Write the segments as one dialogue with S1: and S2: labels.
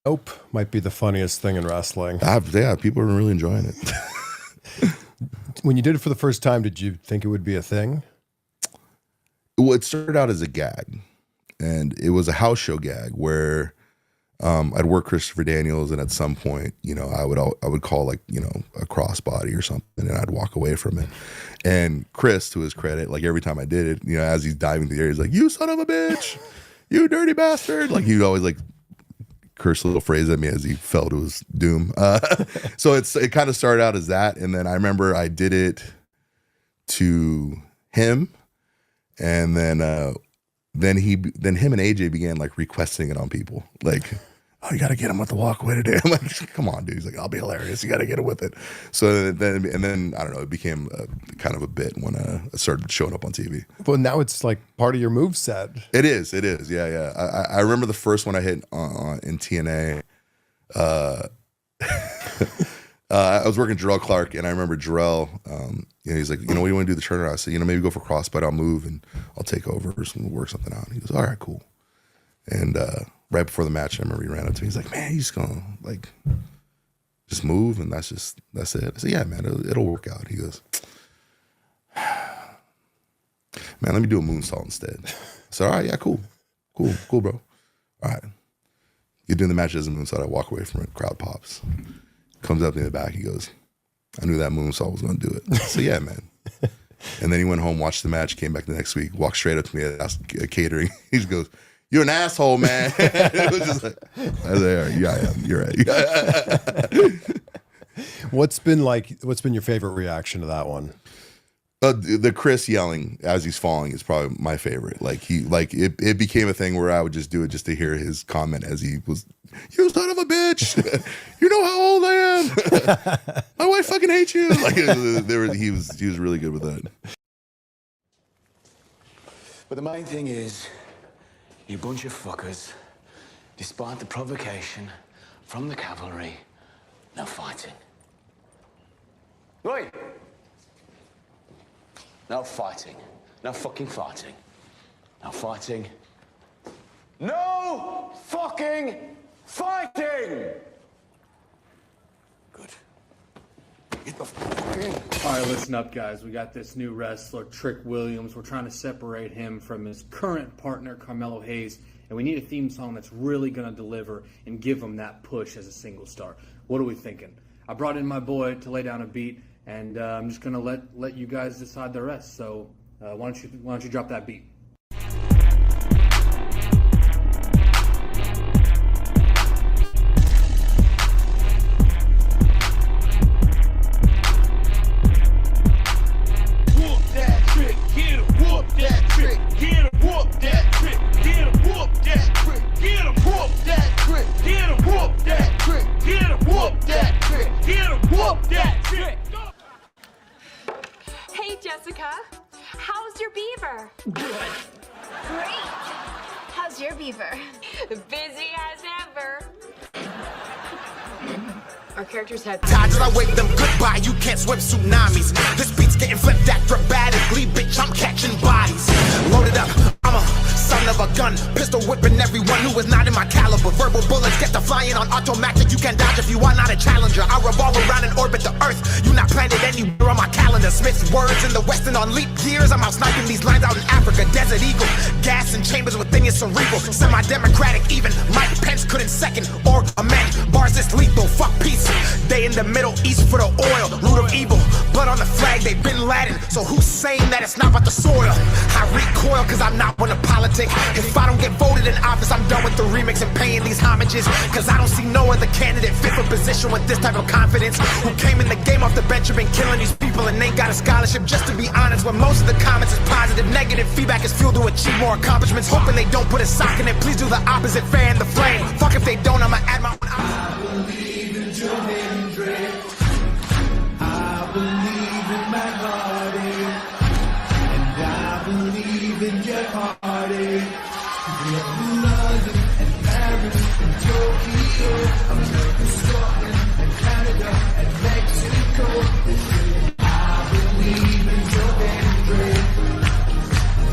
S1: Nope, might be the funniest thing in wrestling.
S2: Yeah, people are really enjoying it.
S1: When you did it for the first time, did you think it would be a thing?
S2: Well, it started out as a gag, and it was a house show gag where I'd work Christopher Daniels, and at some point, I would call like a crossbody or something, and I'd walk away from it. And Chris, to his credit, like every time I did it, as he's diving through the air, he's like, "You son of a bitch, you dirty bastard!" Like he'd always like curse a little phrase at me as he fell to his doom. So it kind of started out as that, and then I remember I did it to him, and then him and AJ began like requesting it on people, like, "Oh, you got to get him with the walk away today." I'm like, "Come on, dude." He's like, "I'll be hilarious. You got to get it with it." So then I don't know. It became kind of a bit when I started showing up on TV.
S1: Well, now it's like part of your moveset.
S2: It is. Yeah. I remember the first one I hit in TNA. I was working Jarrell Clark, and I remember Jarrell, he's like, "What do you want to do the turnaround?" I said, "Maybe go for crossbite. I'll move and I'll take over or we'll work something out." And he goes, "All right, cool." And right before the match, I remember he ran up to me. He's like, "Man, he's gonna like just move, and that's it." I said, "Yeah, man, it'll work out." He goes, "Man, let me do a moonsault instead." I said, "All right, yeah, cool, bro. All right." You're doing the match as a moonsault. I walk away from it. Crowd pops. Comes up in the back. He goes, "I knew that moonsault was going to do it." So yeah, man. And then he went home, watched the match, came back the next week, walked straight up to me at catering. He just goes, "You're an asshole, man." It was just like, I was like, "Yeah, I am. You're right."
S1: What's been your favorite reaction to that one?
S2: The Chris yelling as he's falling is probably my favorite. It became a thing where I would just do it just to hear his comment as he was, "You son of a bitch, you know how old I am. My wife fucking hates you." Like he was really good with that.
S3: But the main thing is, you bunch of fuckers, despite the provocation from the cavalry, no fighting. Right. No fighting. No fucking fighting. No fighting. No fucking fighting! Good. Get the fucking...
S4: All right, listen up, guys. We got this new wrestler, Trick Williams. We're trying to separate him from his current partner, Carmelo Hayes, and we need a theme song that's really going to deliver and give him that push as a single star. What are we thinking? I brought in my boy to lay down a beat, and I'm just going to let you guys decide the rest. So why don't you drop that beat?
S5: Hey, Jessica. How's your beaver?
S6: Good.
S5: Great. How's your beaver? Busy as ever. Our characters had
S6: Tides as I wave them goodbye, you can't swim tsunamis. This beat's getting flipped acrobatically, bitch, I'm catching bodies. Loaded up, I'm a son of a gun, pistol whipping everyone who is not in my caliber. Verbal bullets get to flying on automatic, you can dodge if you are not a challenger. I revolve around and orbit the earth, you not planted anywhere on my calendar. Smith's words in the west and on leap years, I'm out sniping these lines out in Africa. Desert Eagle, gas and chambers within your cerebral. Semi-democratic even, Mike Pence couldn't second or amend. Bars this lethal, fuck peace. They in the Middle East for the oil, root of evil, blood on the flag, they Bin Laden. So who's saying that it's not about the soil? I recoil cause I'm not one to politic. If I don't get voted in office, I'm done with the remix and paying these homages. Cause I don't see no other candidate fit for position with this type of confidence. Who came in the game off the bench and been killing these people and ain't got a scholarship. Just to be honest, when most of the comments is positive, negative feedback is fuel to achieve more accomplishments. Hoping they don't put a sock in it, please do the opposite, fan the flame. Fuck if they don't, I'ma add my own. I believe in Joe. I believe in my heartache, and I believe in your heartache. London and Paris and Tokyo, America, Scotland and Canada and Mexico. I believe in your Hendrix.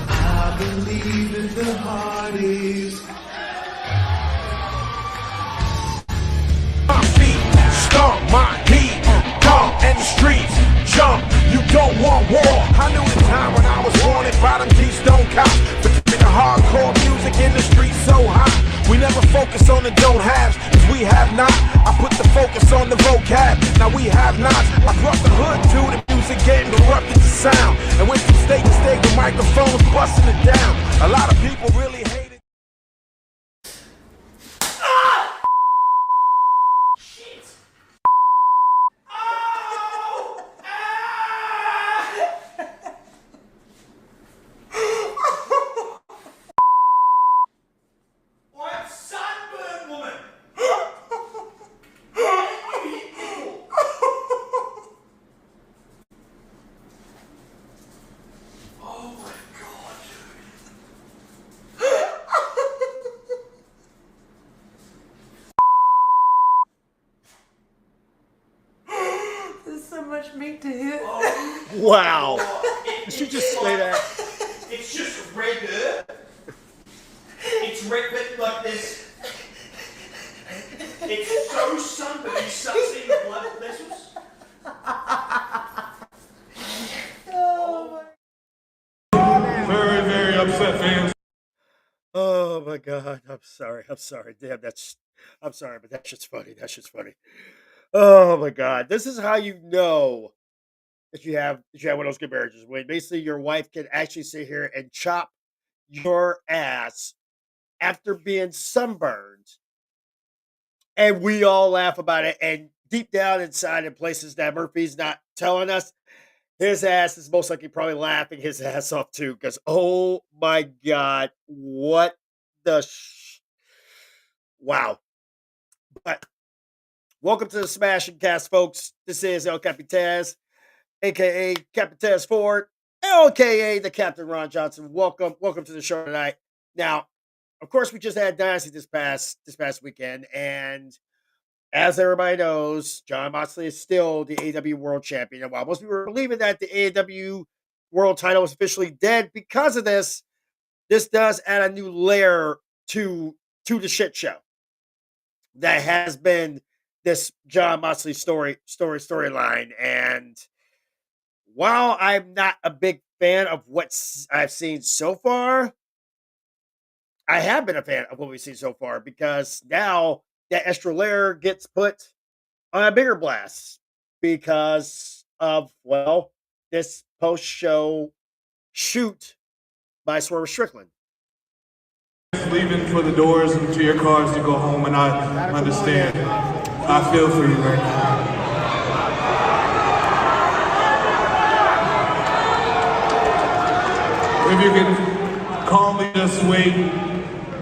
S6: I believe in the heartache.
S7: was wanted by them Keystone cops. But the hardcore music in the street so hot. We never focus on the don't haves, cause we have not. I put the focus on the vocab, now we have not. I brought the hood to the music game, corrupted the sound. And went from state to state with microphones busting it down. A lot of people really hate it.
S5: Meat to hit.
S8: Wow. Did she just say that?
S9: It's just red. It's red, but like this. It's so sunburned, you start seeing the blood vessels.
S7: Very, very upset fans.
S8: Oh my God. I'm sorry. Damn, I'm sorry, but that shit's funny. Oh my God. This is how you know that you have one of those good marriages, when basically your wife can actually sit here and chop your ass after being sunburned. And we all laugh about it. And deep down inside, in places that Murphy's not telling us, his ass is most likely probably laughing his ass off too. Because, oh my God, what the wow. But welcome to the Smashin cast, folks. This is El Capitaz, a.k.a. Capitaz Ford, a.k.a. the Captain Ron Johnson. Welcome to the show tonight. Now, of course, we just had Dynasty this past weekend, and as everybody knows, Jon Moxley is still the AEW World Champion. And while most people were believing that the AEW World title was officially dead because of this does add a new layer to the shit show that has been this Jon Moxley storyline. And while I'm not a big fan of what I've seen so far, I have been a fan of what we've seen so far, because now that extra layer gets put on a bigger blast because of, well, this post-show shoot by Swerve Strickland.
S7: Leaving for the doors and to your cars to go home, and I understand. I feel for you right now. If you can calmly just wait,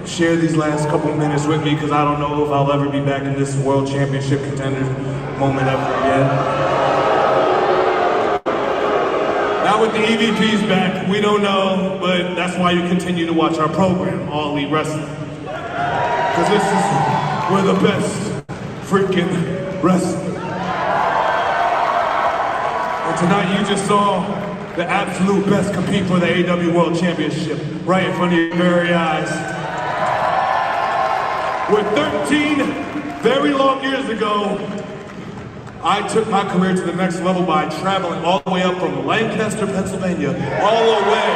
S7: share these last couple minutes with me, because I don't know if I'll ever be back in this World Championship contender moment ever again. Now with the EVPs back, we don't know, but that's why you continue to watch our program, All Elite Wrestling. Because we're the best freaking wrestling. And tonight you just saw the absolute best compete for the AEW World Championship right in front of your very eyes. With 13 very long years ago, I took my career to the next level by traveling all the way up from Lancaster, Pennsylvania, all the way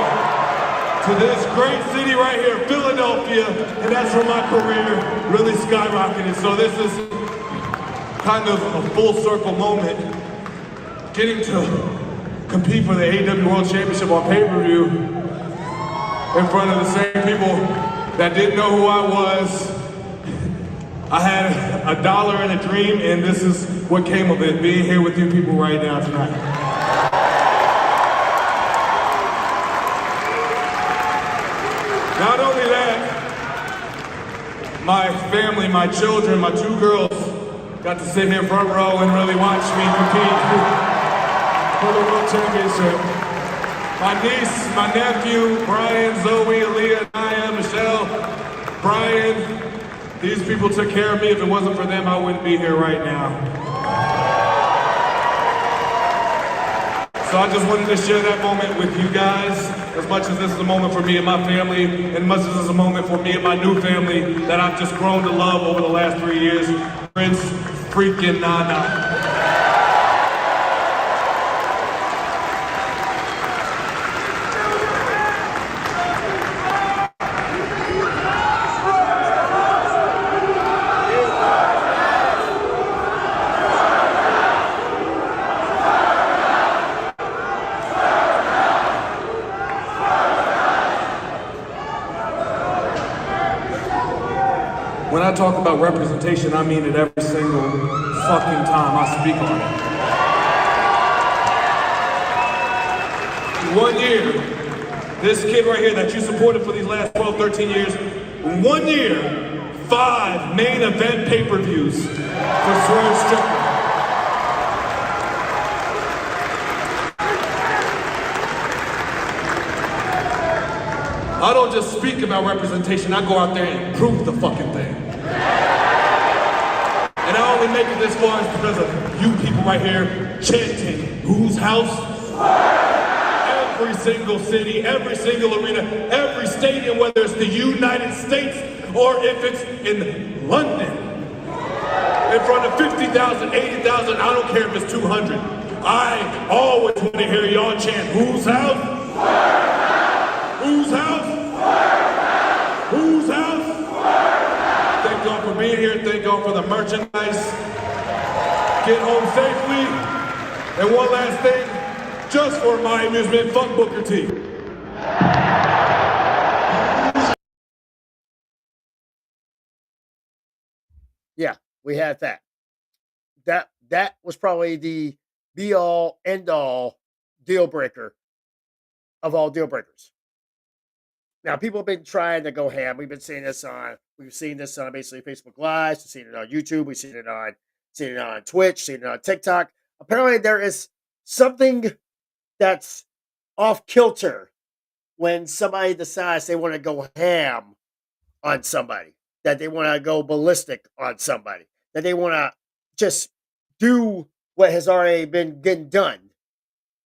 S7: to this great city right here, Philadelphia, and that's where my career really skyrocketed. So this is kind of a full circle moment, getting to compete for the AEW World Championship on pay-per-view in front of the same people that didn't know who I was. I had $1 and a dream, and this is what came of it, being here with you people right now tonight. Not only that, my family, my children, my 2 girls got to sit here front row and really watch me compete for the World Championship. My niece, my nephew, Brian, Zoe, Aaliyah, Naya, Michelle, Brian, these people took care of me. If it wasn't for them, I wouldn't be here right now. So I just wanted to share that moment with you guys, as much as this is a moment for me and my family, and as much as this is a moment for me and my new family that I've just grown to love over the last 3 years. Prince freaking Nana. When I talk about representation, I mean it every single fucking time I speak on it. 1 year, this kid right here that you supported for these last 12, 13 years, 1 year, 5 main event pay-per-views for Swerve Strickland. I don't just speak about representation, I go out there and prove the fucking thing. And I only make it this far because of you people right here chanting, whose house? Every single city, every single arena, every stadium, whether it's the United States or if it's in London. In front of 50,000, 80,000, I don't care if it's 200. I always want to hear y'all chant, whose house? Whose house? Whose house? Thank y'all for being here. Thank y'all for the merchandise. Get home safely. And one last thing, just for my amusement, fuck Booker T.
S8: Yeah, we had that. That was probably the be all end all deal breaker of all deal breakers. Now, people have been trying to go ham. We've seen this on basically Facebook Live. We've seen it on YouTube. We've seen it on Twitch. Seen it on TikTok. Apparently, there is something that's off kilter when somebody decides they want to go ham on somebody, that they want to go ballistic on somebody, that they want to just do what has already been getting done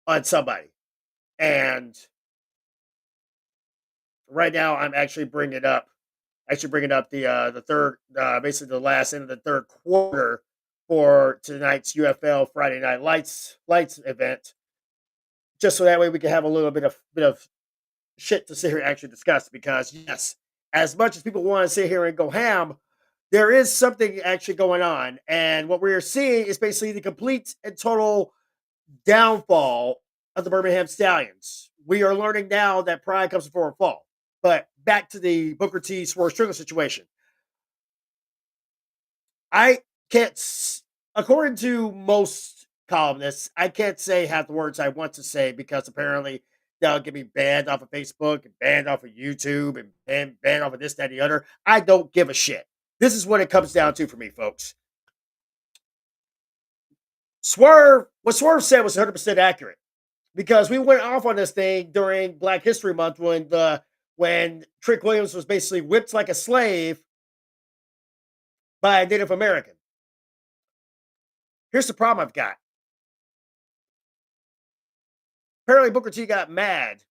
S8: on somebody. And right now, I'm actually bringing up the third, basically the last end of the third quarter for tonight's UFL Friday Night Lights event, just so that way we can have a little bit of shit to sit here and actually discuss. Because yes, as much as people want to sit here and go ham, there is something actually going on, and what we are seeing is basically the complete and total downfall of the Birmingham Stallions. We are learning now that pride comes before a fall. But back to the Booker T Swerve Strickland situation. I can't, according to most columnists, I can't say half the words I want to say because apparently they'll get me banned off of Facebook and banned off of YouTube and banned off of this, that, and the other. I don't give a shit. This is what it comes down to for me, folks. What Swerve said was 100% accurate because we went off on this thing during Black History Month when Trick Williams was basically whipped like a slave by a Native American. Here's the problem I've got. Apparently Booker T got mad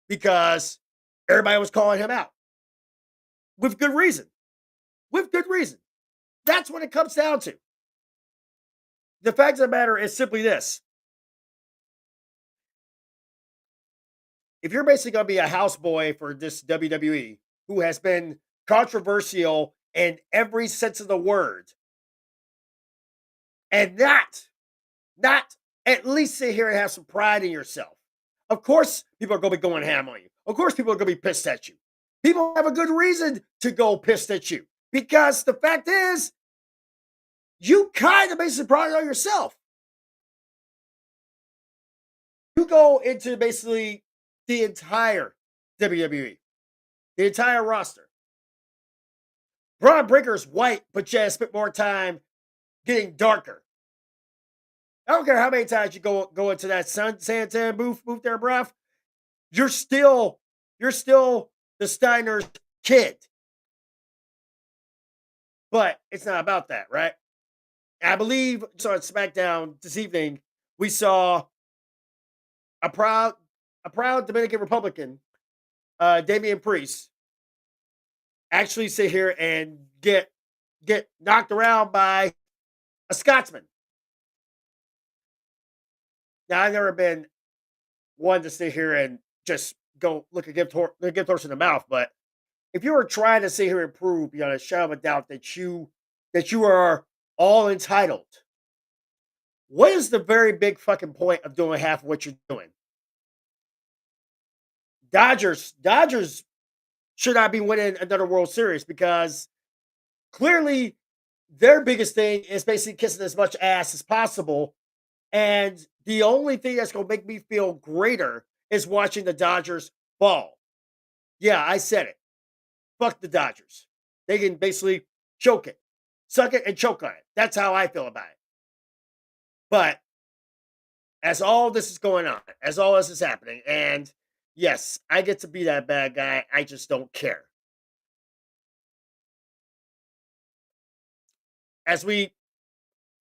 S8: because everybody was calling him out. With good reason. With good reason. That's what it comes down to. The fact of the matter is simply this. If you're basically going to be a houseboy for this WWE, who has been controversial in every sense of the word, and not at least sit here and have some pride in yourself. Of course, people are going to be going ham on you. Of course, people are going to be pissed at you. People have a good reason to go pissed at you because the fact is, you kind of basically brought it on yourself. You go into basically the entire WWE, the entire roster. Braun Breaker's white, but you spent more time getting darker. I don't care how many times you go into that suntan booth there, bruv. You're still the Steiner's kid. But it's not about that, right? I believe so on SmackDown this evening, we saw a proud Dominican Republican, Damian Priest, actually sit here and get knocked around by a Scotsman. Now, I've never been one to sit here and just go look a gift horse in the mouth, but if you were trying to sit here and prove beyond a shadow of a doubt that you are all entitled, what is the very big fucking point of doing half of what you're doing? Dodgers should not be winning another World Series because clearly their biggest thing is basically kissing as much ass as possible. And the only thing that's going to make me feel greater is watching the Dodgers fall. Yeah, I said it. Fuck the Dodgers. They can basically choke it, suck it, and choke on it. That's how I feel about it. But as all this is going on, as all this is happening, and yes, I get to be that bad guy. I just don't care. As we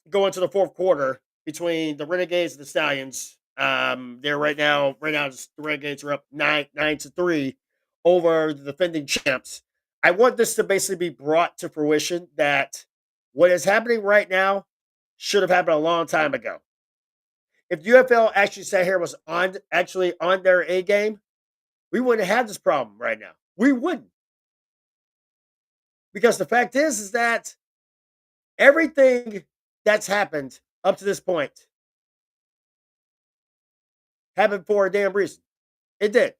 S8: go into the fourth quarter between the Renegades and the Stallions, they're right now the Renegades are up 9-3 over the defending champs. I want this to basically be brought to fruition that what is happening right now should have happened a long time ago. If UFL actually sat here was on their A game, we wouldn't have this problem right now. We wouldn't. Because the fact is that everything that's happened up to this point happened for a damn reason. It did.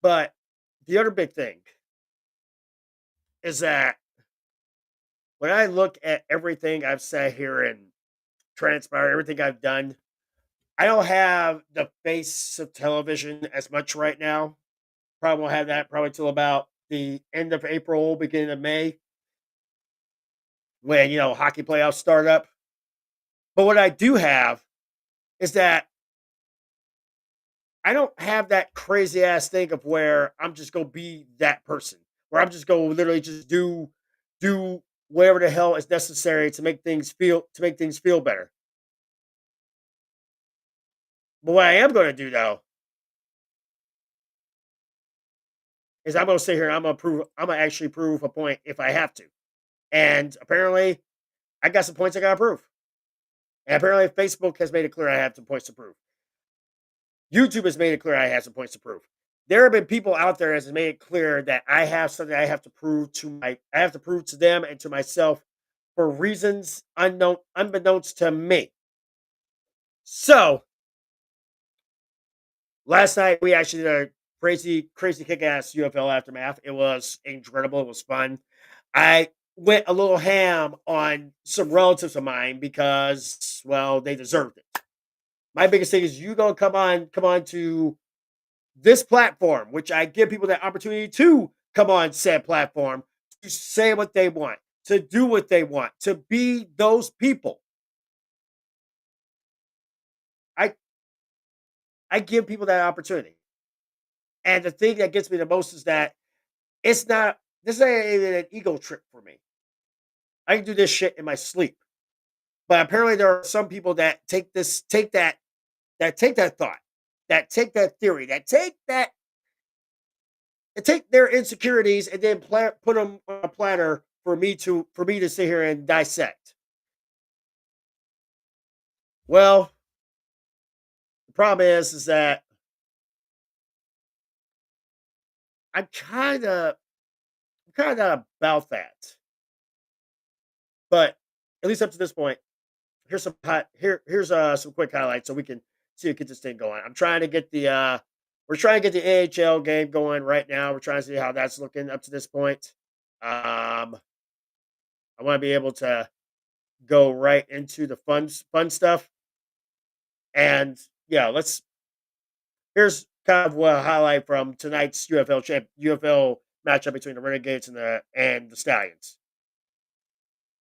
S8: But the other big thing is that when I look at everything I've said here and transpired, everything I've done, I don't have the face of television as much right now. Probably won't have that probably till about the end of April, beginning of May, when hockey playoffs start up. But what I do have is that I don't have that crazy ass thing of where I'm just gonna be that person, where I'm just gonna literally just do whatever the hell is necessary to make things feel better. But what I am gonna do though is I'm gonna sit here and I'm gonna actually prove a point if I have to. And apparently I got some points I gotta prove. And apparently Facebook has made it clear I have some points to prove. YouTube has made it clear I have some points to prove. There have been people out there that has made it clear that I have something I have to prove to them and to myself for reasons unbeknownst to me. So last night we actually did a crazy kick-ass UFL aftermath. It was incredible. It was fun. I went a little ham on some relatives of mine because, well, they deserved it. My biggest thing is you gonna come on to this platform, which I give people that opportunity to come on said platform to say what they want, to do what they want, to be those people. I give people that opportunity. And the thing that gets me the most is that this ain't even an ego trip for me. I can do this shit in my sleep. But apparently there are some people that take that thought, that take that theory, that take their insecurities and then put them on a platter for me to sit here and dissect. Well, the problem is that I'm kind of not about that. But at least up to this point, here's some quick highlights so we can see get this thing going. We're trying to get the AHL game going right now. We're trying to see how that's looking up to this point. I want to be able to go right into the fun stuff. And yeah, here's kind of a highlight from tonight's UFL matchup between the Renegades and the Stallions.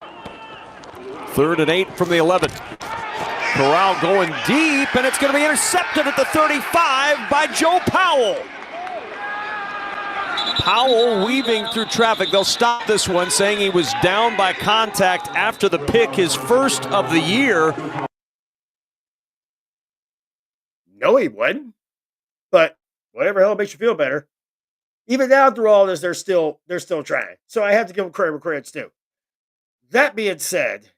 S10: 3rd and 8 from the 11. Corral going deep, and it's going to be intercepted at the 35 by Joe Powell. Powell weaving through traffic. They'll stop this one, saying he was down by contact after the pick, his first of the year.
S8: No, he wouldn't. But whatever hell makes you feel better. Even now, through all this, they're still trying. So I have to give them credit where credit's due. That being said,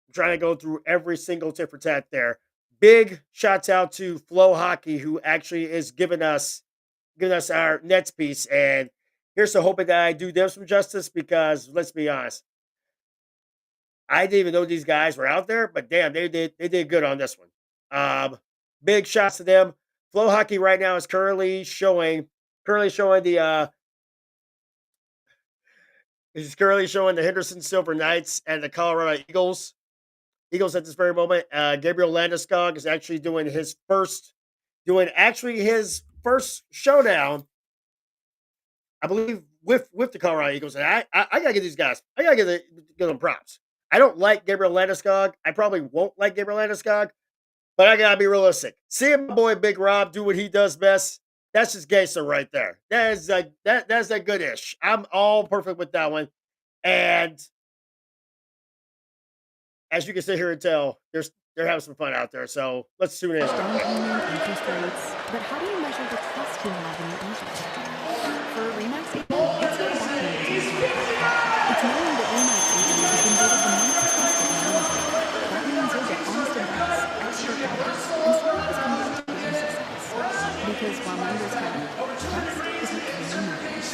S8: I'm trying to go through every single tit for tat there. Big shouts out to Flow Hockey, who actually is giving us our Nets piece. And here's to hoping that I do them some justice because let's be honest, I didn't even know these guys were out there, but damn, they did good on this one. Big shots to them. Flow Hockey right now is currently showing the Henderson Silver Knights and the Colorado Eagles. Eagles at this very moment. Gabriel Landeskog is actually doing his first showdown, I believe, with the Colorado Eagles. And I gotta give these guys, I gotta give them props. I don't like Gabriel Landeskog. I probably won't like Gabriel Landeskog, but I gotta be realistic. Seeing my boy Big Rob do what he does best, that's just gangster right there. That is like that's that good-ish. I'm all perfect with that one. And as you can sit here and tell, they're having some fun out there. So let's tune in.
S11: Down payment, interest rates, but how do you measure the trust you have in your agent? For a Remax agent, it's not about the agent. It's knowing that Remax agent has been voted the most trusted in real estate. That means you'll get honest advice, expert guidance, and support is committed to your success. Because while members have trust is what can you matters.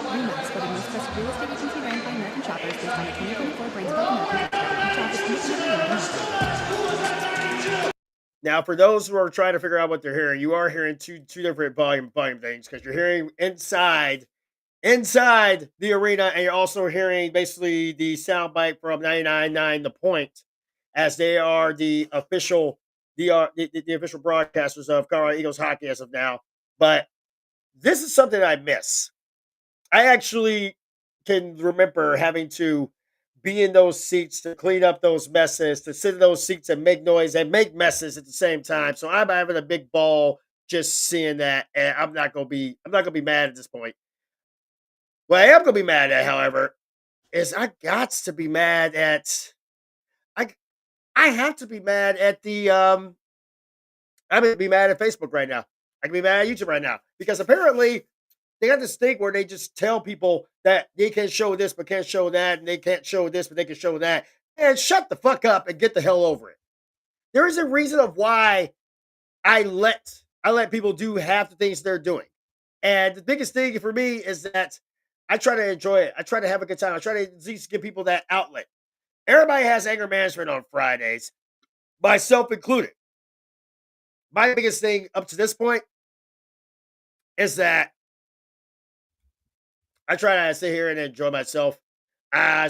S11: Remax, voted most trusted real estate agency ranked by American shoppers based on the 2024 Brains About American study. Each office independently ranked and rated.
S8: Now, for those who are trying to figure out what they're hearing, you are hearing two different volume things, because you're hearing inside the arena, and you're also hearing basically the soundbite from 99.9 The Point, as they are the official the official broadcasters of Colorado Eagles hockey as of now. But this is something I miss. I actually can remember having to be in those seats to clean up those messes, to sit in those seats and make noise and make messes at the same time. So I'm having a big ball just seeing that, and I'm not gonna be mad at this point. What I am gonna be mad at, however, is I got to be mad at I have to be mad at the I'm gonna be mad at Facebook right now. I can be mad at YouTube right now, because apparently they got this thing where they just tell people that they can show this but can't show that, and they can't show this but they can show that. And shut the fuck up and get the hell over it. There is a reason of why I let people do half the things they're doing. And the biggest thing for me is that I try to enjoy it. I try to have a good time. I try to at least give people that outlet. Everybody has anger management on Fridays, myself included. My biggest thing up to this point is that I try to sit here and enjoy myself.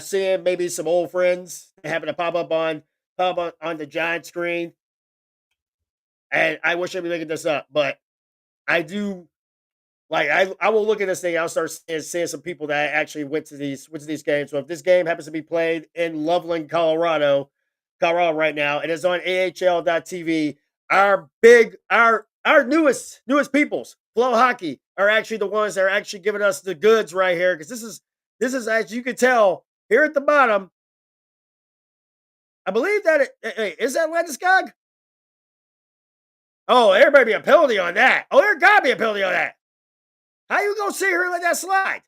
S8: Seeing maybe some old friends having to pop up on the giant screen. And I wish I'd be making this up, but I do. Like, I will look at this thing. I'll start seeing some people that actually went to these games. So if this game happens to be played in Loveland, Colorado right now, and it's on AHL.TV, our newest peoples, Flow Hockey, are actually the ones that are actually giving us the goods right here. Because this is, as you can tell here at the bottom, I believe that is that Landeskog? Oh, there better be a penalty on that. Oh, there gotta be a penalty on that. How you gonna sit here and let that slide?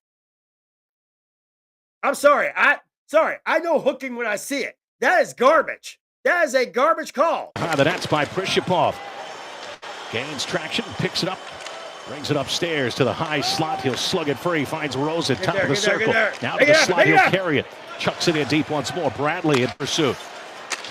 S8: I'm sorry. I know hooking when I see it. That is garbage. That is a garbage call.
S12: The net's by Prishapov. Gains traction, picks it up, brings it upstairs to the high slot. He'll slug it free, finds Rose at top of the circle. Now to the slot, he'll carry it. Chucks it in deep once more. Bradley in pursuit.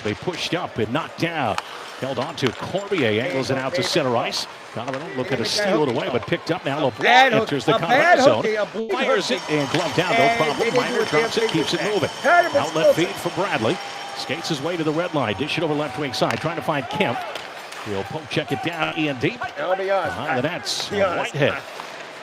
S12: They pushed up and knocked down. Held on to Cormier, angles it out to center ice. Colorado looking to steal it away, but picked up now. LeBlanc enters the Colorado zone, fires it, and glove down, no problem. Miner drops it, keeps it moving. Outlet feed for Bradley. Skates his way to the red line, dish it over left wing side, trying to find Kemp. He'll poke check it down, Ian deep.
S8: I'll be honest.
S12: Behind the nets, Whitehead.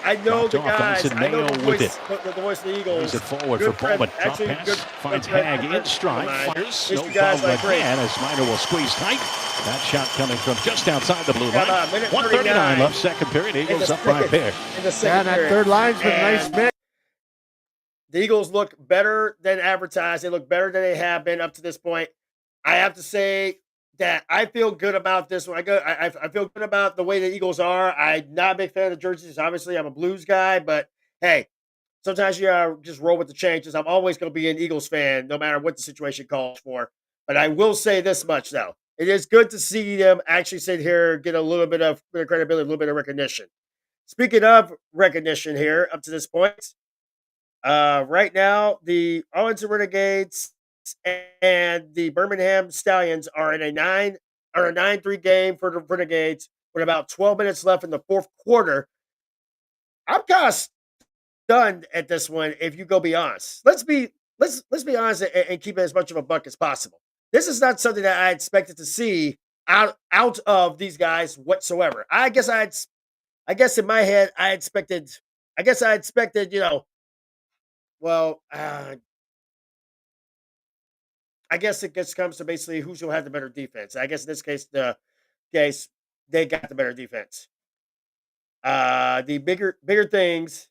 S8: I know the guys. I know the voice,
S12: with it.
S8: The voice of the Eagles.
S12: Moves it forward for Bowman. Drop pass. Finds Hag in stride. Fires. No problem again as Miner will squeeze tight. That shot coming from just outside the blue line. 1:39 left second period. Eagles up by a pair.
S8: Yeah, that third line's been nice mix. The Eagles look better than advertised. They look better than they have been up to this point. I have to say that I feel good about this one. I feel good about the way the Eagles are. I'm not a big fan of the jerseys. Obviously, I'm a Blues guy, but hey, sometimes you gotta just roll with the changes. I'm always going to be an Eagles fan, no matter what the situation calls for. But I will say this much, though. It is good to see them actually sit here, get a little bit of credibility, a little bit of recognition. Speaking of recognition here, up to this point, right now, the Arlington Renegades and the Birmingham Stallions are in a 9-3 game for the Renegades with about 12 minutes left in the fourth quarter. I'm kind of stunned at this one. If you go be honest, let's be honest and keep it as much of a buck as possible. This is not something that I expected to see out of these guys whatsoever. I guess in my head I expected. Well, I guess it just comes to basically who's going to have the better defense. I guess in this case, they got the better defense. The bigger things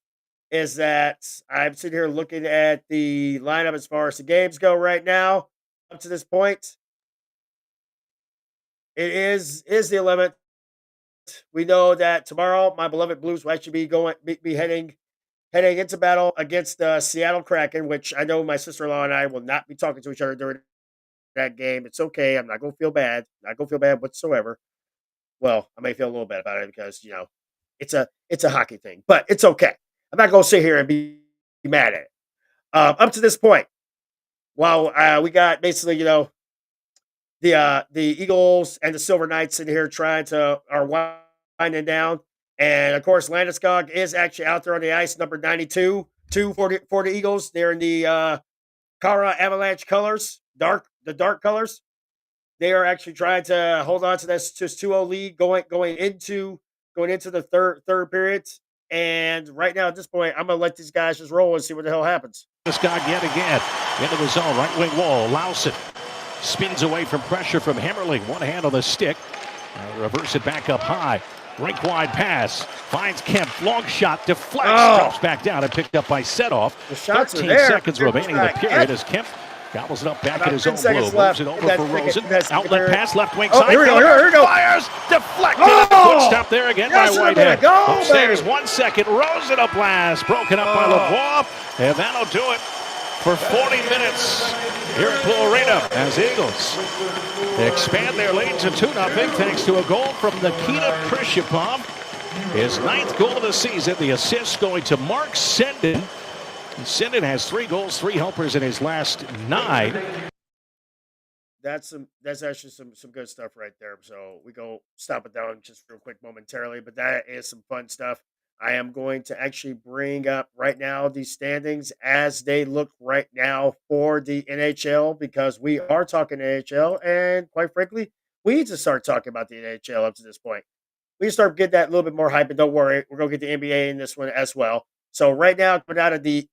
S8: is that I'm sitting here looking at the lineup as far as the games go right now. Up to this point, it is the 11th. We know that tomorrow, my beloved Blues will actually be heading into battle against the Seattle Kraken, which I know my sister-in-law and I will not be talking to each other during that game. It's okay. I'm not going to feel bad. Not going to feel bad whatsoever. Well, I may feel a little bad about it because it's a hockey thing, but it's okay. I'm not going to sit here and be mad at it. Up to this point, while we got basically the Eagles and the Silver Knights in here are winding down, and of course Landeskog is actually out there on the ice, number 92, for the Eagles. They're in the Colorado Avalanche colors, the dark colors. They are actually trying to hold on to this 2-0 lead going into the third period. And right now at this point, I'm gonna let these guys just roll and see what the hell happens.
S12: Landeskog yet again into the zone, right wing wall. Lawson spins away from pressure from Hemmerling. One hand on the stick. Reverse it back up high. Rink wide pass. Finds Kemp. Long shot. Deflects. Drops back down and picked up by Setoff. 13 seconds remaining in the period as Kemp gobbles it up back at his own blue. Moves it over for Rosen. Outlet pass. Left wing side.
S8: Here we go.
S12: Fires. Deflected. Foot stop there again by Whitehead. Upstairs 1 second. Rosen a blast. Broken up by Lavoie. And that'll do it for 40 minutes here at Blue Arena as Eagles expand their lead to 2-0 thanks to a goal from Nikita Khrushchevov. His 9th goal of the season. The assist going to Mark Senden. Senden has 3 goals, 3 helpers in his last 9.
S8: That's actually some good stuff right there. So we go stop it down just real quick momentarily, but that is some fun stuff. I am going to actually bring up right now the standings as they look right now for the NHL, because we are talking NHL, and quite frankly, we need to start talking about the NHL up to this point. We start getting that a little bit more hype, and don't worry, we're going to get the NBA in this one as well. So right now, coming out of the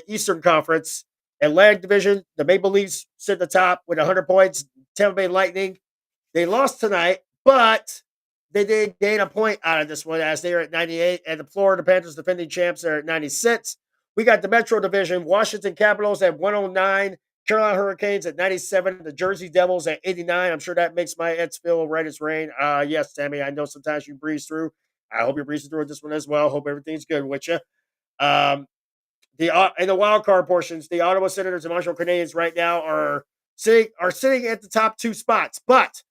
S8: Eastern Conference, Atlantic Division, the Maple Leafs sit at the top with 100 points. Tampa Bay Lightning, they lost tonight, but they did gain a point out of this one as they are at 98, and the Florida Panthers, defending champs, are at 96. We got the Metro Division, Washington Capitals at 109, Carolina Hurricanes at 97, the Jersey Devils at 89. I'm sure that makes my Eds feel right as rain. Yes, Tammy, I know sometimes you breeze through. I hope you're breezing through this one as well. Hope everything's good with you. In the wild card portions, the Ottawa Senators and Montreal Canadiens right now are sitting at the top 2 spots, but.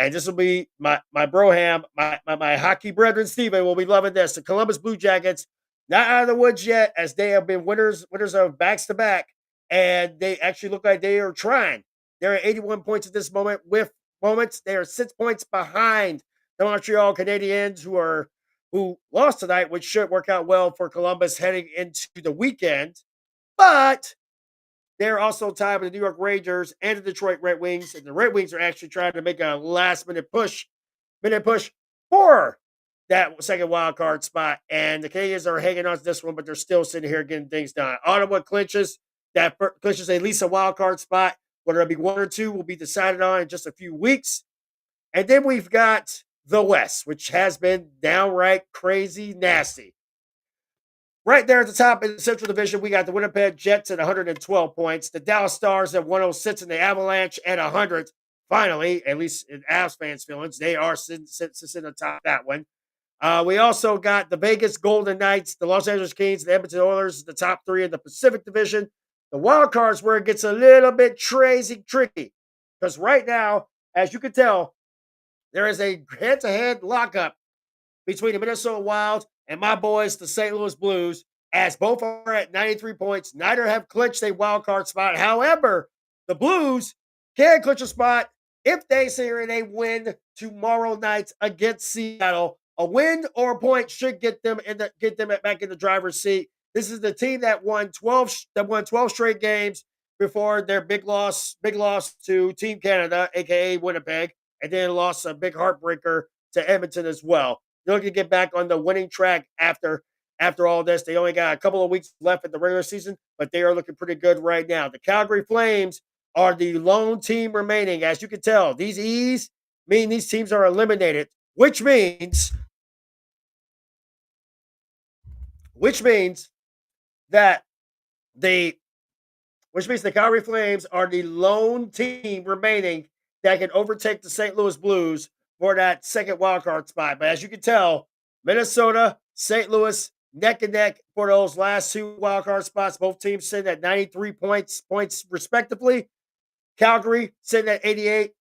S8: And this will be my broham, my hockey brethren, Steven, will be loving this. The Columbus Blue Jackets, not out of the woods yet, as they have been winners of backs-to-back, and they actually look like they are trying. They're at 81 points at this moment with moments. They are 6 points behind the Montreal Canadiens, who lost tonight, which should work out well for Columbus heading into the weekend. But they're also tied with the New York Rangers and the Detroit Red Wings, and the Red Wings are actually trying to make a last-minute push for that second wild card spot. And the Canadiens are hanging on to this one, but they're still sitting here getting things done. Ottawa clinches at least a wild card spot. Whether it be 1 or 2 will be decided on in just a few weeks. And then we've got the West, which has been downright crazy nasty. Right there at the top in the Central Division, we got the Winnipeg Jets at 112 points, the Dallas Stars at 106, and the Avalanche at 100. Finally, at least in Avs fans' feelings, they are sitting atop that one. We also got the Vegas Golden Knights, the Los Angeles Kings, the Edmonton Oilers, the top 3 in the Pacific Division. The wild card's where it gets a little bit tricky, because right now, as you can tell, there is a head-to-head lockup between the Minnesota Wild and my boys, the St. Louis Blues, as both are at 93 points. Neither have clinched a wild card spot. However, the Blues can clinch a spot if they sit here and they win tomorrow night against Seattle. A win or a point should get them back in the driver's seat. This is the team that won 12 straight games before their big loss to Team Canada, aka Winnipeg, and then lost a big heartbreaker to Edmonton as well. They're looking to get back on the winning track after all this. They only got a couple of weeks left in the regular season, but they are looking pretty good right now. The Calgary Flames are the lone team remaining. As you can tell, these E's mean these teams are eliminated, which means that the Calgary Flames are the lone team remaining that can overtake the St. Louis Blues for that second wildcard spot. But as you can tell, Minnesota, St. Louis, neck and neck for those last two wildcard spots. Both teams sitting at 93 points respectively. Calgary sitting at 88.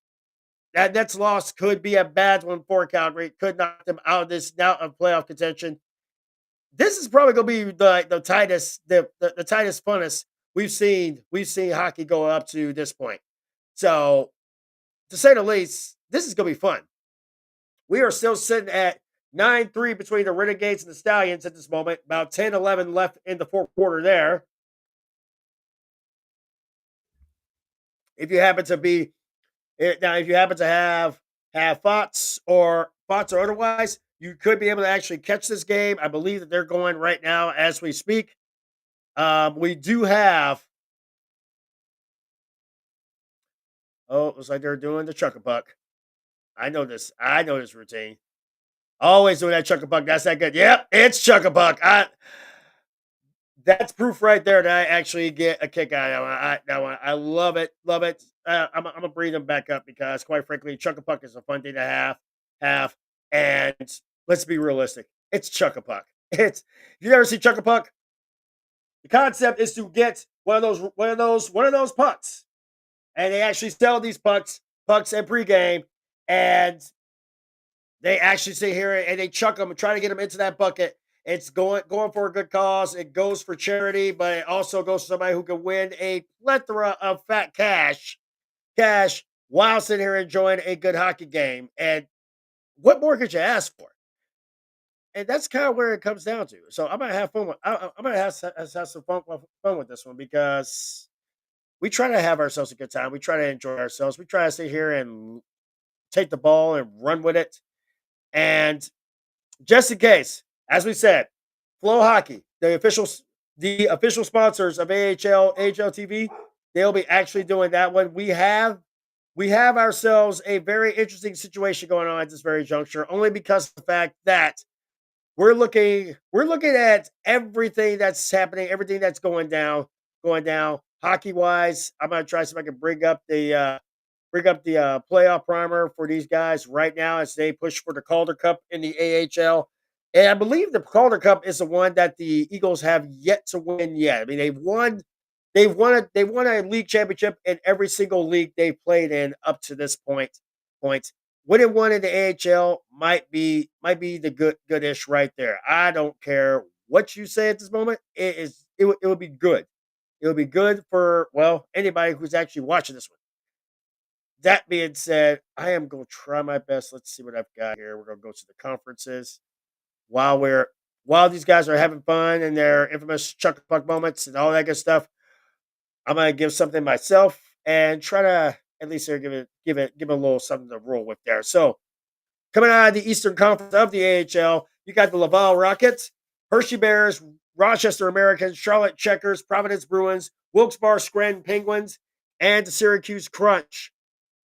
S8: That next loss could be a bad one for Calgary. It could knock them out of playoff contention. This is probably going to be the tightest, the tightest, funnest we've seen hockey go up to this point. So, to say the least, this is going to be fun. We are still sitting at 9-3 between the Renegades and the Stallions at this moment. About 10-11 left in the fourth quarter there. If you happen to have thoughts or otherwise, you could be able to actually catch this game. I believe that they're going right now as we speak. We do have. Oh, it looks like they're doing the chuck-a-buck. I know this routine. Always doing that chuck-a-buck. That's that good. Yep, it's chuck-a-buck. That's proof right there that I actually get a kick out of that one. I love it. Love it. I'm going to bring them back up because, quite frankly, chuck-a-buck is a fun thing to have. And let's be realistic. It's chuck-a-buck. If you ever see chuck-a-buck, the concept is to get one of those pucks. And they actually sell these pucks in pregame, and they actually sit here and they chuck them and try to get them into that bucket. It's going for a good cause. It goes for charity, but it also goes to somebody who can win a plethora of fat cash while sitting here enjoying a good hockey game. And what more could you ask for? And that's kind of where it comes down to. So I'm gonna have fun with. I'm gonna have some fun with this one because we try to have ourselves a good time. We try to enjoy ourselves. We try to sit here and take the ball and run with it. And just in case, as we said, Flow Hockey, the official sponsors of AHL TV, they'll be actually doing that one. We have ourselves a very interesting situation going on at this very juncture, only because of the fact that we're looking at everything that's happening, everything that's going down hockey wise. I'm gonna try to see if I can bring up the playoff primer for these guys right now as they push for the Calder Cup in the AHL. And I believe the Calder Cup is the one that the Eagles have yet to win yet. I mean, they've won a league championship in every single league they've played in up to this point. Winning one in the AHL might be the goodish right there. I don't care what you say at this moment. It would be good. It would be good for anybody who's actually watching this one. That being said, I am going to try my best. Let's see what I've got here. We're going to go to the conferences while these guys are having fun and their infamous chuck-a-puck moments and all that good stuff. I'm going to give something myself and try to at least give it a little something to roll with there. So, coming out of the Eastern Conference of the AHL, you got the Laval Rockets, Hershey Bears, Rochester Americans, Charlotte Checkers, Providence Bruins, Wilkes-Barre Scranton Penguins, and the Syracuse Crunch.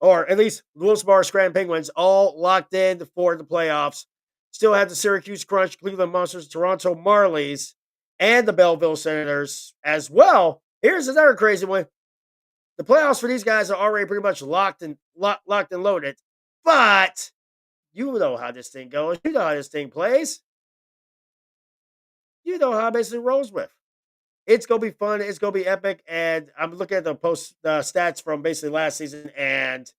S8: Or at least Wilkes-Barre Scranton Penguins all locked in for the playoffs. Still have the Syracuse Crunch, Cleveland Monsters, Toronto Marlies, and the Belleville Senators as well. Here's another crazy one. The playoffs for these guys are already pretty much locked and loaded. But you know how this thing goes. You know how this thing plays. You know how it basically rolls with. It's going to be fun. It's going to be epic. And I'm looking at the stats from basically last season. And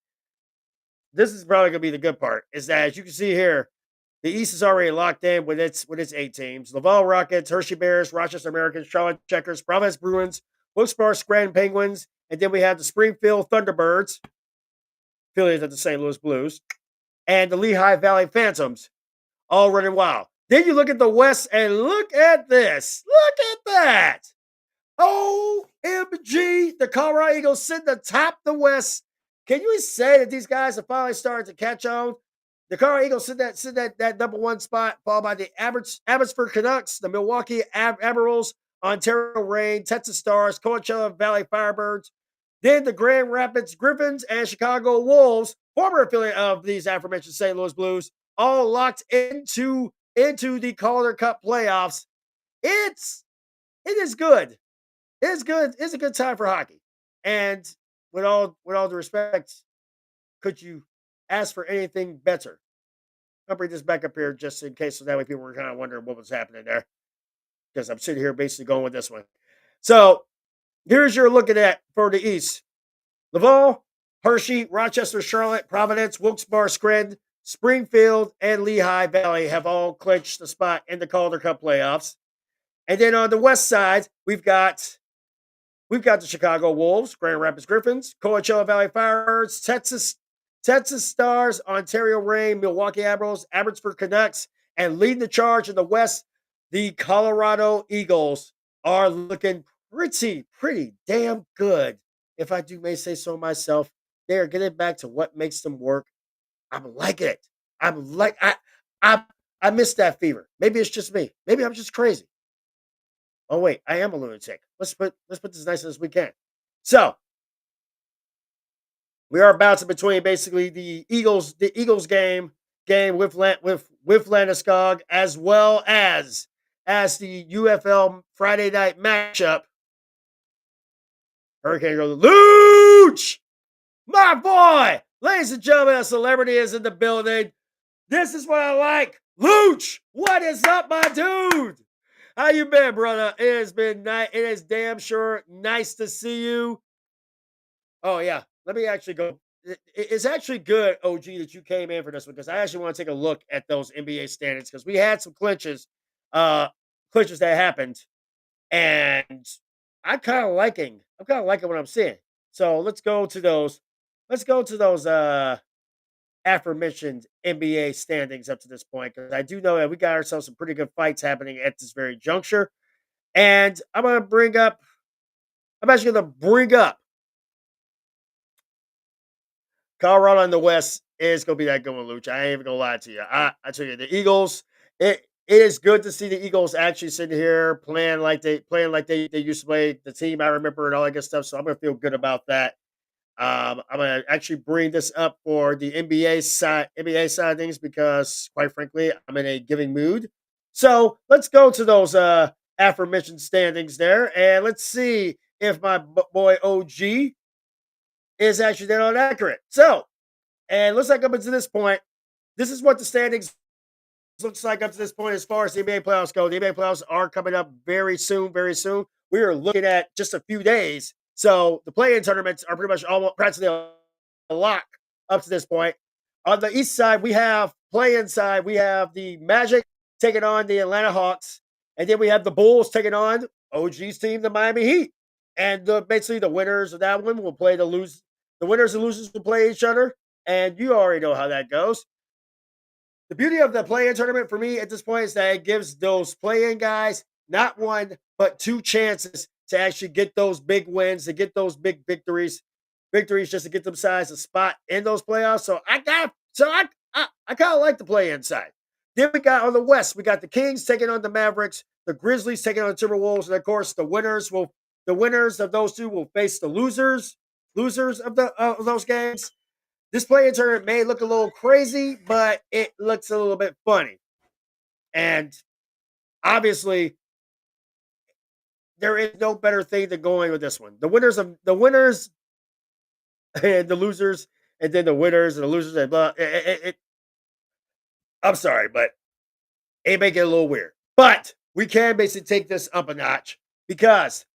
S8: this is probably going to be the good part. Is that, as you can see here, the East is already locked in with its 8 teams. Laval Rockets, Hershey Bears, Rochester Americans, Charlotte Checkers, Providence Bruins, Wilkes-Barre Scranton Penguins, And then we have the Springfield Thunderbirds, affiliates of the St. Louis Blues, and the Lehigh Valley Phantoms, all running wild. Then you look at the West and look at this. Look at that. OMG. The Colorado Eagles sitting atop the West. Can you say that these guys are finally starting to catch on? The Colorado Eagles sit that number one spot, followed by the Abbotsford Canucks, the Milwaukee Admirals, Ontario Reign, Texas Stars, Coachella Valley Firebirds, then the Grand Rapids Griffins and Chicago Wolves, former affiliate of these aforementioned St. Louis Blues, all locked into the Calder Cup playoffs. It is good. It is good. It's a good time for hockey. And with all due respect, could you ask for anything better? I'll bring this back up here just in case, so that way people were kind of wondering what was happening there. Because I'm sitting here basically going with this one. So here's your looking at for the East. Laval, Hershey, Rochester, Charlotte, Providence, Wilkes-Barre, Scranton, Springfield, and Lehigh Valley have all clinched the spot in the Calder Cup playoffs. And then on the west side, we've got the Chicago Wolves, Grand Rapids Griffins, Coachella Valley Firebirds, Texas Stars, Ontario Reign, Milwaukee Admirals, Abbotsford Canucks, and leading the charge in the West, the Colorado Eagles are looking pretty damn good. If I do may say so myself, they are getting back to what makes them work. I'm liking it. I miss that fever. Maybe it's just me. Maybe I'm just crazy. Oh wait, I am a lunatic. Let's put this as nice as we can. So we are bouncing between basically the Eagles game with Landeskog, as well as the UFL Friday night matchup. Hurricane goes, Luch! My boy! Ladies and gentlemen, a celebrity is in the building. This is what I like. Luch! What is up, my dude? How you been, brother? It has been nice. It is damn sure nice to see you. Oh, yeah. Let me actually go. It's actually good, OG, that you came in for this one, because I actually want to take a look at those NBA standings, because we had some clinches that happened, and I'm kind of liking what I'm seeing. So let's go to those aforementioned NBA standings up to this point, because I do know that we got ourselves some pretty good fights happening at this very juncture. And I'm actually going to bring up Colorado in the West is going to be that good one, Luch. I ain't even going to lie to you. I tell you, the Eagles, it is good to see the Eagles actually sitting here playing like they used to play, the team I remember and all that good stuff. So I'm going to feel good about that. I'm going to actually bring this up for the NBA side of things, because quite frankly, I'm in a giving mood. So let's go to those aforementioned standings there, and let's see if my boy OG is actually dead on accurate. So, and looks like up until this point, this is what the standings looks like up to this point as far as the NBA playoffs go. The NBA playoffs are coming up very soon, very soon. We are looking at just a few days. So the play-in tournaments are pretty much almost practically a lock up to this point. On the east side, we have play-in side. We have the Magic taking on the Atlanta Hawks. And then we have the Bulls taking on OG's team, the Miami Heat. And basically the winners of that one will play the winners and losers will play each other. And you already know how that goes. The beauty of the play-in tournament for me at this point is that it gives those play-in guys not one, but two chances to actually get those big wins, to get those big victories just to get themselves a spot in those playoffs. So I kind of like the play-in side. Then we got on the West, we got the Kings taking on the Mavericks, the Grizzlies taking on the Timberwolves, and of course the winners of those two will face the losers of those games. This play-in tournament may look a little crazy, but it looks a little bit funny. And obviously, there is no better thing than going with this one. The winners and the losers, and then the winners and the losers, and blah. I'm sorry, but it may get a little weird. But we can basically take this up a notch, because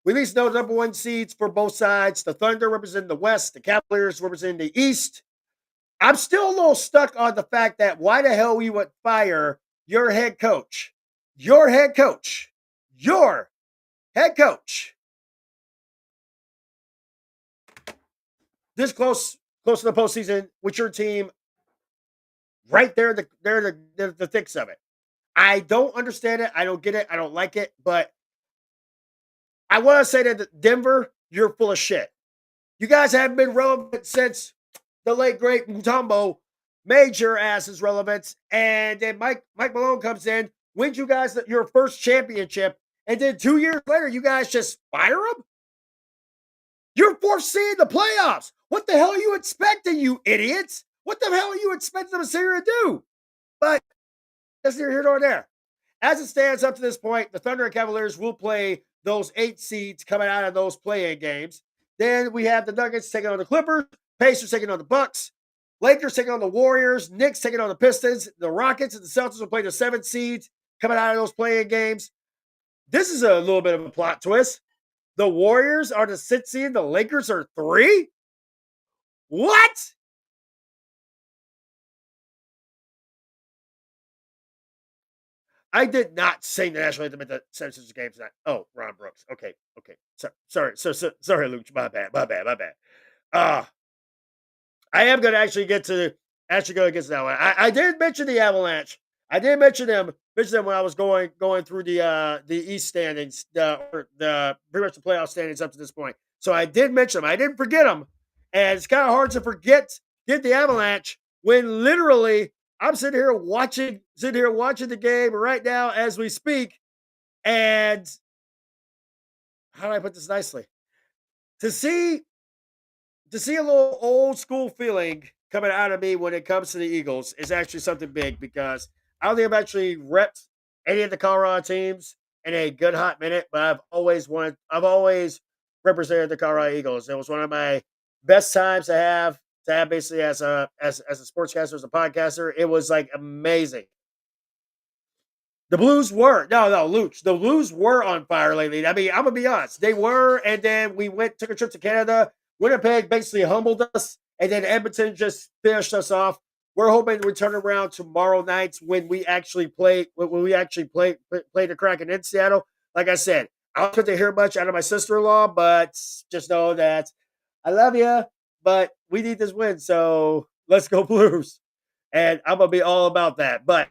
S8: we at least know the number one seeds for both sides. The Thunder representing the West, the Cavaliers representing the East. I'm still a little stuck on the fact that why the hell we would fire your head coach, this close to the postseason with your team right there, the thick of it. I don't understand it. I don't get it. I don't like it. But I want to say that Denver, you're full of shit. You guys haven't been relevant since the late great Mutombo made your asses relevant. And then Mike Malone comes in, wins you guys your first championship, and then 2 years later, you guys just fire him? You're foreseeing the playoffs. What the hell are you expecting, you idiots? What the hell are you expecting them to sit here and do? But that's neither here nor there. As it stands up to this point, the Thunder and Cavaliers will play those 8 seeds coming out of those play-in games. Then we have the Nuggets taking on the Clippers, Pacers taking on the Bucks, Lakers taking on the Warriors, Knicks taking on the Pistons, the Rockets and the Celtics will play the 7 seeds coming out of those play-in games. This is a little bit of a plot twist. The Warriors are the 6th seed, the Lakers are 3? What? I did not sing the national anthem at the 76ers game tonight. Oh, Ron Brooks. Okay. Sorry, Luke. My bad. I am going to actually get to that one. I did mention the Avalanche. I did mention them when I was going through the East standings, the pretty much the playoff standings up to this point. So I did mention them. I didn't forget them, and it's kind of hard to forget the Avalanche when literally I'm sitting here watching the game right now as we speak, and how do I put this nicely? To see a little old school feeling coming out of me when it comes to the Eagles is actually something big because I don't think I've actually repped any of the Colorado teams in a good hot minute, but I've always represented the Colorado Eagles. It was one of my best times to have basically as a sportscaster, as a podcaster. It was like amazing. The Blues were Luch. The Blues were on fire lately. I mean, I'm gonna be honest, they were, and then we took a trip to Canada. Winnipeg basically humbled us, and then Edmonton just finished us off. We're hoping we turn around tomorrow night when we actually play the Kraken in Seattle. Like I said, I don't get to hear much out of my sister-in-law, but just know that I love you, but we need this win, so let's go Blues. And I'm gonna be all about that. But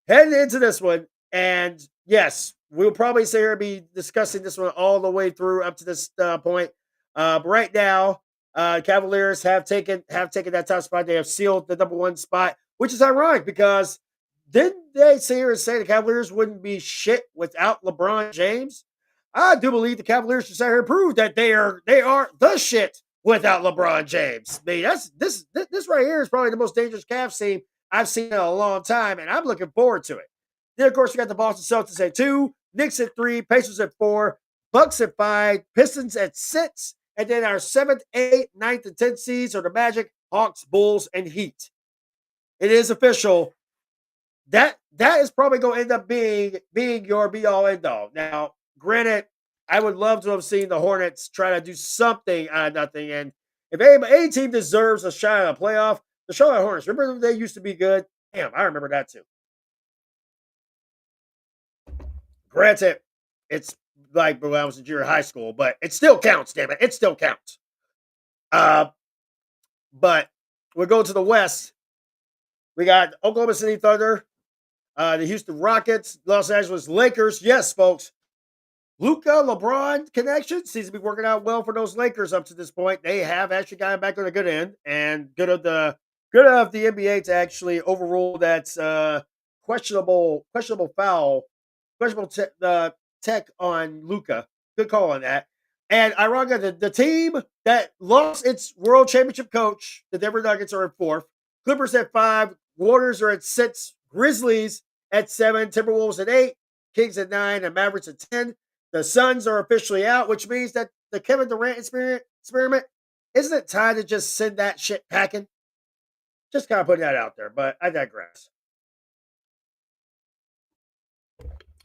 S8: heading into this one, and yes, we'll probably say here be discussing this one all the way through up to this point. But right now, Cavaliers have taken that top spot. They have sealed the number 1 spot, which is ironic because didn't they sit here and say the Cavaliers wouldn't be shit without LeBron James? I do believe the Cavaliers should sit here and prove that they are the shit without LeBron James. I mean, this right here is probably the most dangerous Cavs team I've seen in a long time, and I'm looking forward to it. Then, of course, we got the Boston Celtics at 2, Knicks at 3, Pacers at 4, Bucks at 5, Pistons at 6, and then our 7th, 8th, 9th, and 10th seeds are the Magic, Hawks, Bulls, and Heat. It is official. That is probably going to end up being your be-all, end-all. Now, granted, I would love to have seen the Hornets try to do something out of nothing, and if any team deserves a shot at a playoff, the Charlotte Hornets. Remember they used to be good? Damn, I remember that too. Granted, it's like when I was in junior high school, but it still counts, damn it. It still counts. But we'll go to the West. We got Oklahoma City Thunder, the Houston Rockets, Los Angeles Lakers. Yes, folks. Luka LeBron connection seems to be working out well for those Lakers up to this point. They have actually gotten back on the good end and good of the NBA to actually overrule that questionable foul, tech on Luka. Good call on that. And ironically, the team that lost its world championship coach, the Denver Nuggets, are at 4th. Clippers at 5. Warriors are at 6. Grizzlies at 7. Timberwolves at 8. Kings at 9. And Mavericks at 10. The Suns are officially out, which means that the Kevin Durant experiment, isn't it time to just send that shit packing? Just kind of putting that out there, but I digress.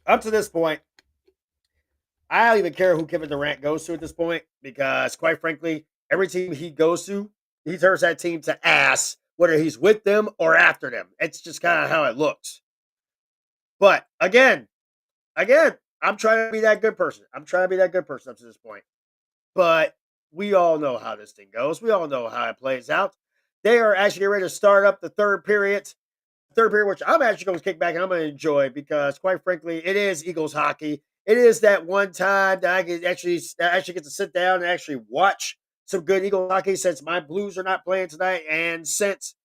S8: Up to this point, I don't even care who Kevin Durant goes to at this point because, quite frankly, every team he goes to, he turns that team to ass, whether he's with them or after them. It's just kind of how it looks. But again, I'm trying to be that good person. I'm trying to be that good person up to this point. But we all know how this thing goes. We all know how it plays out. They are actually getting ready to start up the third period. Third period, which I'm actually going to kick back and I'm going to enjoy because, quite frankly, it is Eagles hockey. It is that one time that I actually get to sit down and actually watch some good Eagles hockey since my Blues are not playing tonight, and since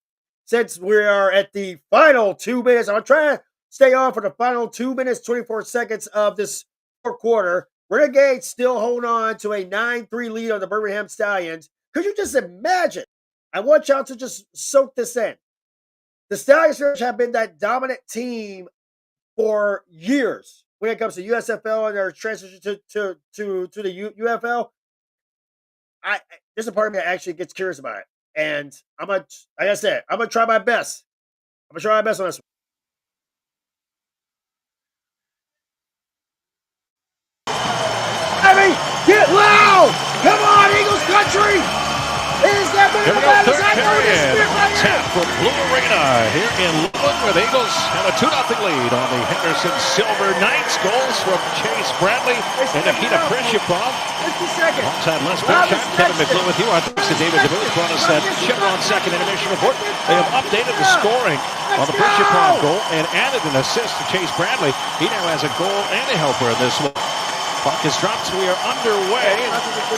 S8: we are at the final 2 minutes, I'm trying to stay on for the final 2 minutes, 24 seconds of this fourth quarter. Renegades still hold on to a 9-3 lead on the Birmingham Stallions. Could you just imagine? I want y'all to just soak this in. The Stallions have been that dominant team for years when it comes to USFL and their transition to the UFL. There's a part of me that actually gets curious about it. And like I said, I'm gonna try my best. I'm gonna try my best on this one. Get loud! Come on, Eagles country! Is that
S12: Here we go, third period. Tap from Blue Arena here in Loveland, where the Eagles have a 2-0 lead on the Henderson Silver Knights. Goals from Chase Bradley and Nikita Prishipov.
S8: 50 seconds.
S12: Alongside Les Berkshire, Kevin McClure with you. Our thanks to David DeBooth brought us that Chevron second intermission report. They have updated the scoring on the Prishipov goal and added an assist to Chase Bradley. He now has a goal and a helper in this one. Puck is dropped. We are underway.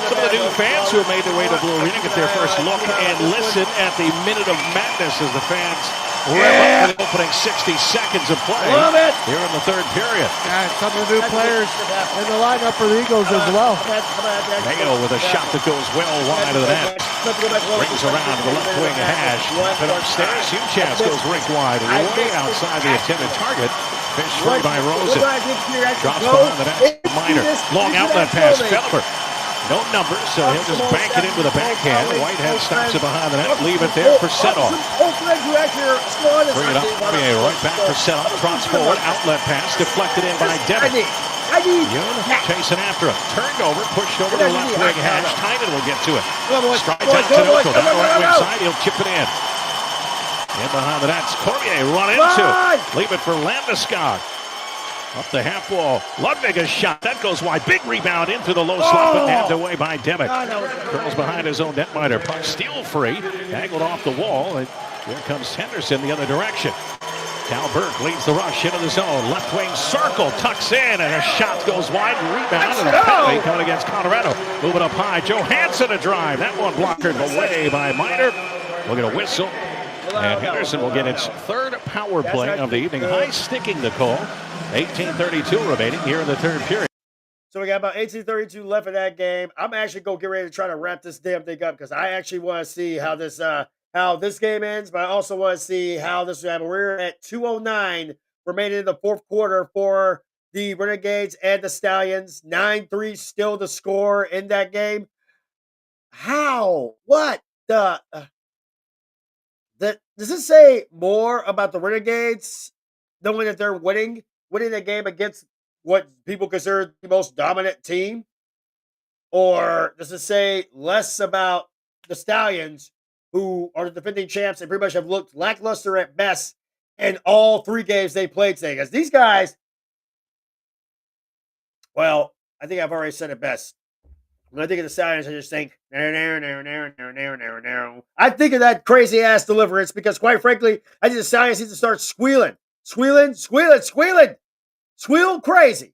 S12: Some of the new fans who have made their way to Blue Arena get their first look and listen at the Minute of Madness as the fans rev up for the opening 60 seconds of play here in the third period.
S13: Yeah, some of the new players in the lineup for the Eagles as well.
S12: Mayo with a shot that goes well wide of the net. Brings around the left wing hash. But upstairs, huge chance goes rink wide, way outside the intended target. Fish free by Rosen. Drops behind the net. Minor. Long outlet pass. Felber. No numbers, so he'll just bank it in with a backhand. Whitehead stops it behind the net. Leave it there for Setoff. Bring it up. Cormier right back for Setoff. Trots forward. Outlet pass. Deflected in by Devin. Yoon chasing after him. Turned over. Pushed over to the left wing hash. Tynan will get to it. Strides out to Noco. Down the right wing side. He'll chip it in. In behind the net, Cormier run into. Leave it for Landeskog. Up the half wall. Ludwig shot. That goes wide. Big rebound into the low slot, but nabbed away by Devitt. Curls behind his own netminder. Puck steal free. Angled off the wall. And here comes Henderson the other direction. Cal Burke leads the rush into the zone. Left wing circle. Tucks in. And a shot goes wide. Rebound. And a penalty coming against Colorado. Moving up high. Johansson a drive. That one blocked away by Miner. We'll get a whistle. And Henderson will get its third power play of the evening. High sticking the call. 18:32 remaining here in the third period.
S8: So we got about 18:32 left in that game. I'm actually going to get ready to try to wrap this damn thing up because I actually want to see how this game ends, but I also want to see how this will happen. We're at 2:09 remaining in the fourth quarter for the Renegades and the Stallions. 9-3 still the score in that game. How? What the? Does this say more about the Renegades knowing that they're winning the game against what people consider the most dominant team? Or does it say less about the Stallions, who are the defending champs and pretty much have looked lackluster at best in all three games they played today? Because these guys, well, I think I've already said it best. When I think of the Stallions, I just think, I think of that crazy ass deliverance because, quite frankly, I think the Stallions need to start squealing crazy.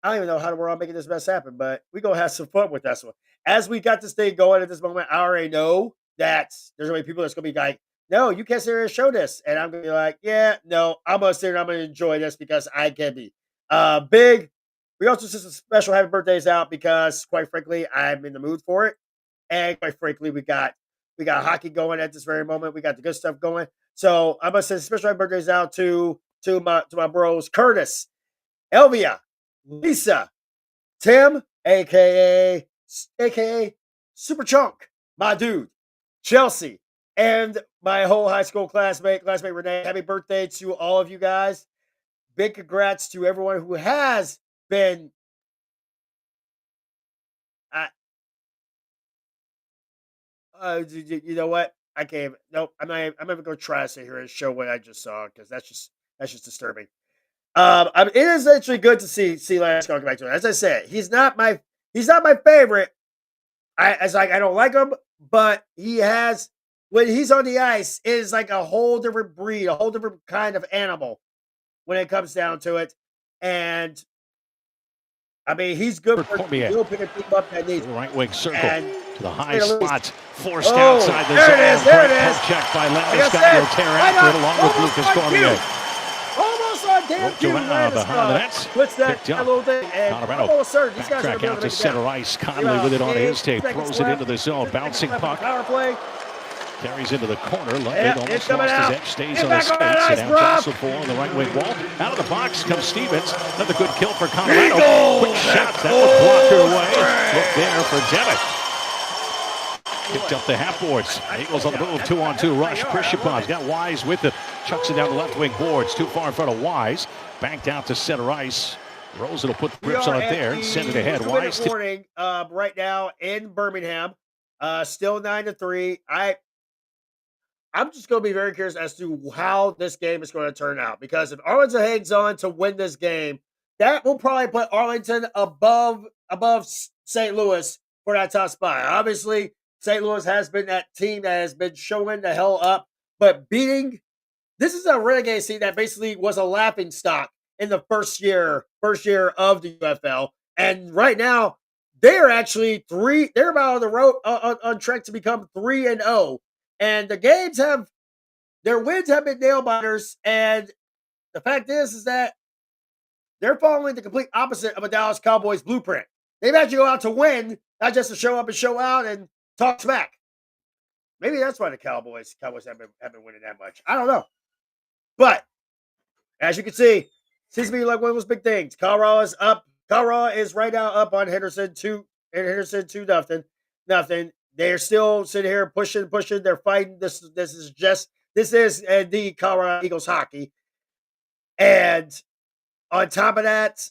S8: I don't even know how we're all making this mess happen, but we're going to have some fun with this one. As we got this thing going at this moment, I already know that there's going to be people that's going to be like, no, you can't sit here and show this. And I'm going to be like, yeah, no, I'm going to sit here and I'm going to enjoy this because I can be. Big. We also sent some special happy birthdays out because, quite frankly, I'm in the mood for it. And quite frankly, we got hockey going at this very moment. We got the good stuff going. So I'm gonna send special happy birthdays out to my bros, Curtis, Elvia, Lisa, Tim, aka Super Chunk, my dude, Chelsea, and my whole high school classmate Renee. Happy birthday to all of you guys. Big congrats to everyone who has been you know what? I can't. Nope. I'm never gonna try to sit here and show what I just saw because that's just disturbing. It is actually good to see Landeskog come back to it. As I said, he's not my favorite I don't like him, but he has when he's on the ice, it is like a whole different breed, a whole different kind of animal when it comes down to it. And I mean, he's good for picking people up that needs
S12: right wing circle
S8: and
S12: to the high spots, forced
S8: Oh,
S12: outside the
S8: there
S12: zone.
S8: it is, there it
S12: Great
S8: is.
S12: pump check by
S8: Like I
S12: Landeskog.
S8: said,
S12: He'll tear
S8: I
S12: after
S8: got
S12: it along with
S8: almost
S12: Lucas
S8: on
S12: Cormier.
S8: cue. Almost on damn
S12: Worked
S8: cue.
S12: around behind the nets.
S8: What's that
S12: Picked up.
S8: little thing? And
S12: Colorado
S8: almost certain these guys are
S12: backtrack
S8: going
S12: out
S8: to
S12: to center ice. Conley with it on his tape. Throws it into the zone. Bouncing puck.
S8: Power play.
S12: Carries into the corner. Ludwig
S8: Yeah,
S12: almost
S8: it's coming
S12: lost
S8: out.
S12: his edge. Stays
S8: Get
S12: on
S8: back
S12: his
S8: on that
S12: skates.
S8: ice,
S12: And now
S8: Rob.
S12: jostled for on the right wing wall. Out of the box comes Stevens. Another good kill for Colorado.
S8: Eagles!
S12: Quick shot. That was blocked her away. Look there for Devitt. Picked up the half boards. Eagles on the move. 2-on-2 rush. Krishipov's got Wise with it. Chucks it down the left wing boards. Too far in front of Wise. Banked out to center ice. Rosen will put the grips on it there and send it ahead. Wise.
S8: Warning right now in Birmingham. Still 9-3. I'm just going to be very curious as to how this game is going to turn out, because if Arlington hangs on to win this game, that will probably put Arlington above St. Louis for that top spot. Obviously, St. Louis has been that team that has been showing the hell up, but this is a Renegade team that basically was a laughing stock in the first year of the UFL, and right now they're actually they're about on the road on track to become 3-0. And their wins have been nail biters. And the fact is that they're following the complete opposite of a Dallas Cowboys blueprint. They've actually go out to win, not just to show up and show out and talk smack. Maybe that's why the Cowboys have been winning that much. I don't know. But as you can see, seems to be like one of those big things. Colorado is up. Colorado is right now up on Henderson 2-0. They're still sitting here pushing. They're fighting. This is the Colorado Eagles hockey. And on top of that,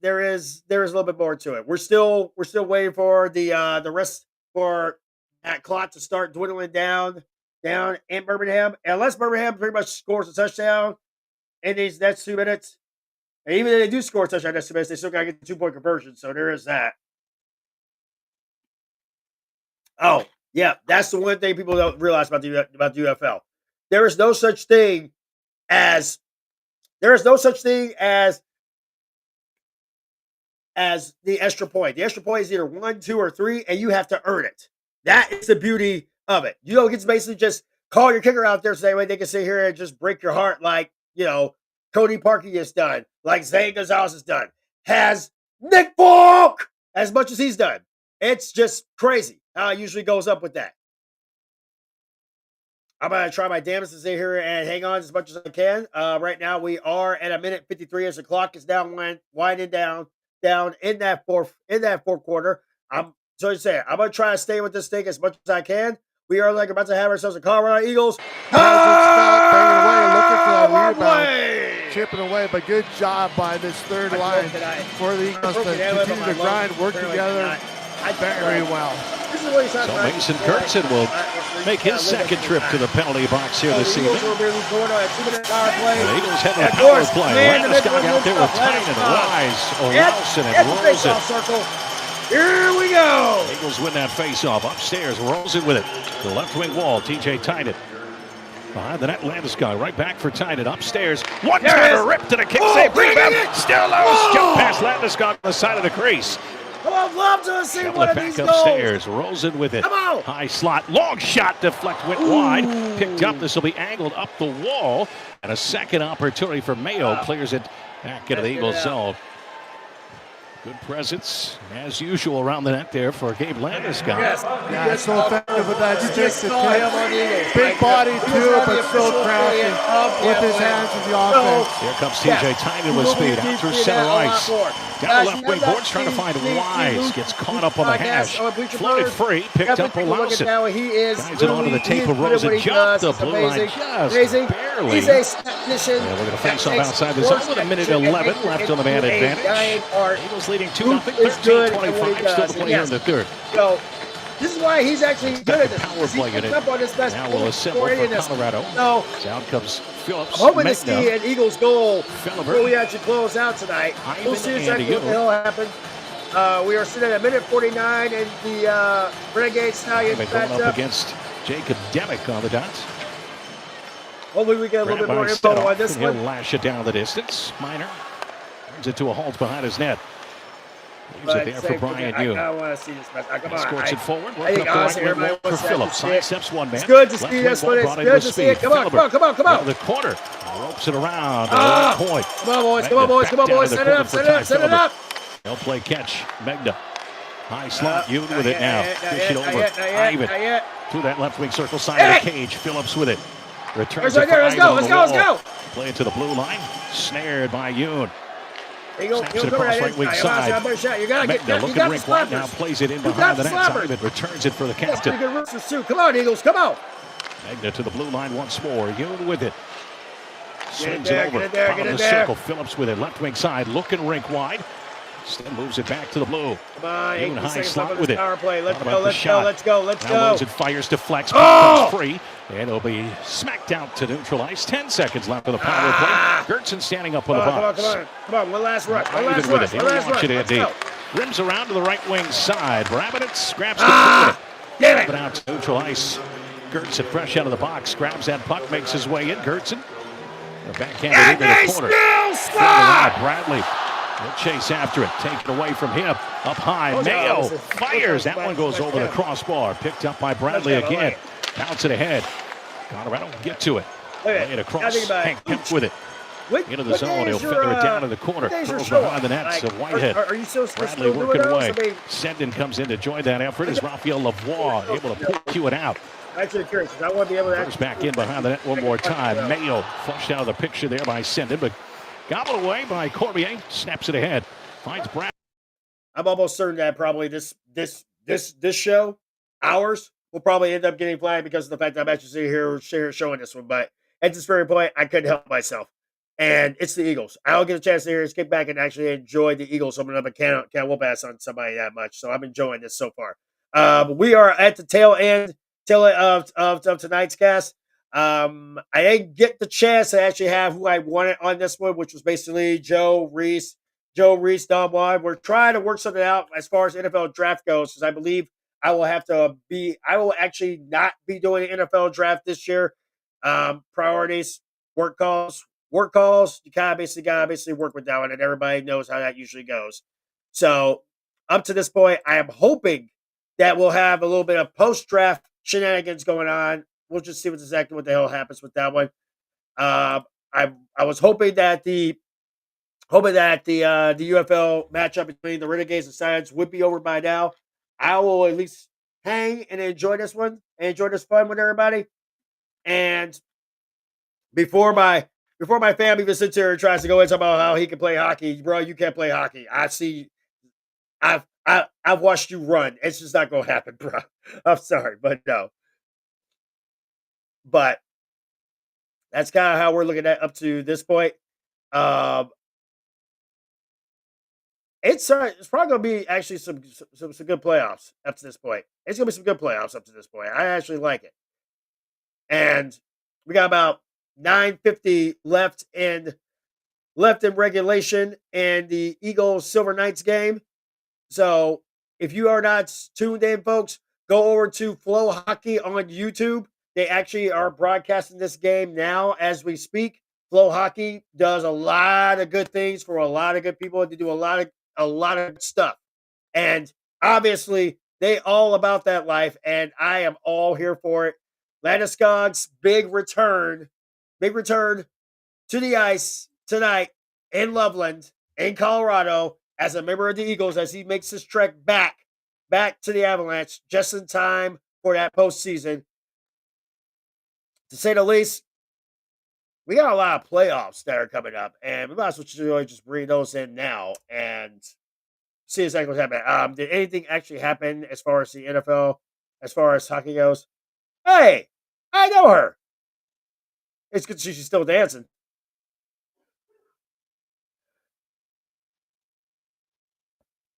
S8: there is a little bit more to it. We're still waiting for the rest for that clock to start dwindling down in Birmingham. And unless Birmingham pretty much scores a touchdown in these next 2 minutes, and even if they do score a touchdown in the next 2 minutes, they still got to get the 2-point conversion. So there is that. Oh, yeah, that's the one thing people don't realize about the UFL. There is no such thing as the extra point. The extra point is either 1, 2, or 3, and you have to earn it. That is the beauty of it. You don't get to basically just call your kicker out there so that way they can sit here and just break your heart like, Cody Parkey has done, like Zane Gonzalez has done, has Nick Falk as much as he's done. It's just crazy how it usually goes up with that. I'm going to try my damnedest to sit here and hang on as much as I can. Right now, we are at 1:53 as the clock is winding down in that fourth quarter. I'm going to try to stay with this thing as much as I can. We are about to have ourselves a Colorado Eagles.
S13: Chipping away, but good job by this third line for the Eagles to continue to grind, work together very well.
S12: So Mason Kurtzen will make his second trip to the penalty box here this evening. The Eagles have a power play. Landeskog out there with Tynan, Wise, Olausen, and Rosen.
S8: Here we go.
S12: Eagles win that face-off. Upstairs, Rosen with it. The left wing wall, TJ Tynan. Behind the net, Landeskog right back for Tynan. Upstairs, one-timer ripped to the kick save. Rebound, still loose. Jump past Landeskog on the side of the crease.
S8: Oh, I'd love to see
S12: Shovel
S8: one
S12: it
S8: of
S12: back
S8: these
S12: upstairs.
S8: goals.
S12: Rosen with it.
S8: Come on.
S12: High slot, long shot, deflect, went wide. Picked up. This will be angled up the wall. And a second opportunity for Mayo. Clears it back into the Eagles zone. Good presence, as usual, around the net there for Gabe Landeskog.
S13: Yes. Yeah, it's so effective with that stick to catch. Big body too, but still crafty with his hands in the offense.
S12: Here comes TJ Tynan with speed out through center ice. Down the left wing boards, trying to find Wise. Gets caught up on the hash. Floated free, picked up Olausen. Guides it onto the tape of Rosen. Jumped the blue line just barely.
S8: He's a technician.
S12: We're going to face off outside the zone with 1:11 left on the man advantage. Eagles leading 2-0, 13-25, still to play here in the third.
S8: So, this is why he's actually good at this.
S12: Power play unit.
S8: Up on his best
S12: now will assemble for Colorado.
S8: No.
S12: Down comes Phillips.
S8: I'm hoping to see an Eagles goal
S12: Feliver.
S8: before we actually close out tonight. We'll see exactly what the hell happened. We are sitting at a minute 49 in the Renegade Stallions
S12: going
S8: matchup.
S12: up against Jacob Demick on the dots.
S8: Hopefully we get a little bit more info on this one.
S12: He'll lash it down the distance. Minor brings it to a halt behind his net. Leaves it there for Brian Yu.
S8: I want to see this match. Come on.
S12: Escorts it forward.
S8: I think honestly everybody wants
S12: for
S8: to
S12: Phillips.
S8: see
S12: Sidesteps one man.
S8: It's good to see this one. It's
S12: brought
S8: good
S12: into
S8: to see it.
S12: speed.
S8: Come on, come on, come on, come on.
S12: Out of the corner. Ropes it around. Point.
S8: Come on, boys. Come on, boys. Come on, boys. Set it up. Set it up. Set it up.
S12: They'll play catch. Megna. High slot. Yoon with it now. Fish it over. Ivan. Through that left wing circle side of the cage. Phillips with it. Returns it.
S8: Let's go. Let's go. Let's go.
S12: Play it to the blue line. Snared by Yoon.
S8: Snaps
S12: it across right wing side.
S8: You got to get
S12: looking rink wide now. Plays it in behind the net. Ivan returns it for the captain.
S8: Come on, Eagles. Come on.
S12: Megna to the blue line once more. Yoon with it. Swings
S8: it
S12: over. Bottom of the circle. Phillips with it. Left wing side. Looking rink wide. Instead moves it back to the blue.
S8: Come on,
S12: Yoon high slot with it.
S8: Power play. Let's go. Let's go. Let's go. Let's go.
S12: Now it fires to flex. Comes free. And it'll be smacked out to neutral ice. 10 seconds left of the power play. Gertson standing up on the box.
S8: Come on. One last rush. One last
S12: with
S8: rush.
S12: it.
S8: One last rush.
S12: Let's go. Rims around to the right wing side. Rabinets grabs the corner. Damn it. Out to neutral ice. Gertson fresh out of the box. Grabs that puck. Makes his way in. Gertson. The backhanded into the corner. Bradley. He'll chase after it. Taken away from him. Up high. Mayo fires. That one goes over the crossbar. Picked up by Bradley again. Bounce it ahead. Colorado will get to it. Lay it across. Hank Kemp with it. Into the zone. He'll feather it down in the corner. Throws behind the net. So Whitehead.
S8: Are you still
S12: Bradley working away. Sendin comes in to join that effort as Raphael Lavoie able to cue it out.
S8: I'm actually curious. I want to be able to.
S12: Goes back in behind the net one more time. Mayo flushed out of the picture there by Sendin, but gobbled away by Cormier. Snaps it ahead. Finds Brad.
S8: I'm almost certain that probably this show, ours, will probably end up getting flagged because of the fact that I'm actually sitting here showing this one. But at this very point, I couldn't help myself. And it's the Eagles. I'll get a chance to kick back and actually enjoy the Eagles. So I'm going to can't whoop ass on somebody that much. So I'm enjoying this so far. We are at the tail end of tonight's cast. I didn't get the chance to actually have who I wanted on this one, which was basically Joe Reese, Don Juan. We're trying to work something out as far as NFL draft goes, because I believe I will actually not be doing an NFL draft this year. Priorities, work calls. You gotta basically work with that one, and everybody knows how that usually goes. So up to this point, I am hoping that we'll have a little bit of post-draft shenanigans going on. We'll just see exactly what the hell happens with that one. I was hoping that the UFL matchup between the Renegades and Science would be over by now. I will at least hang and enjoy this one and enjoy this fun with everybody. And before my family even sits here and tries to go into about how he can play hockey, bro, you can't play hockey. I've watched you run. It's just not gonna happen, bro. I'm sorry, but no. But that's kind of how we're looking at up to this point. It's probably gonna be actually some good playoffs up to this point. It's gonna be some good playoffs up to this point. I actually like it. And we got about 9:50 left in regulation in the Eagles Silver Knights game. So if you are not tuned in, folks, go over to Flow Hockey on YouTube. They actually are broadcasting this game now as we speak. Flow Hockey does a lot of good things for a lot of good people. They do a lot of stuff. And obviously, they all about that life, and I am all here for it. Landeskog's big return to the ice tonight in Loveland, in Colorado, as a member of the Eagles, as he makes his trek back to the Avalanche just in time for that postseason. To say the least, we got a lot of playoffs that are coming up, and we might as well just bring those in now and see exactly what's happening. Did anything actually happen as far as the NFL, as far as hockey goes? Hey, I know her. It's good she's still dancing.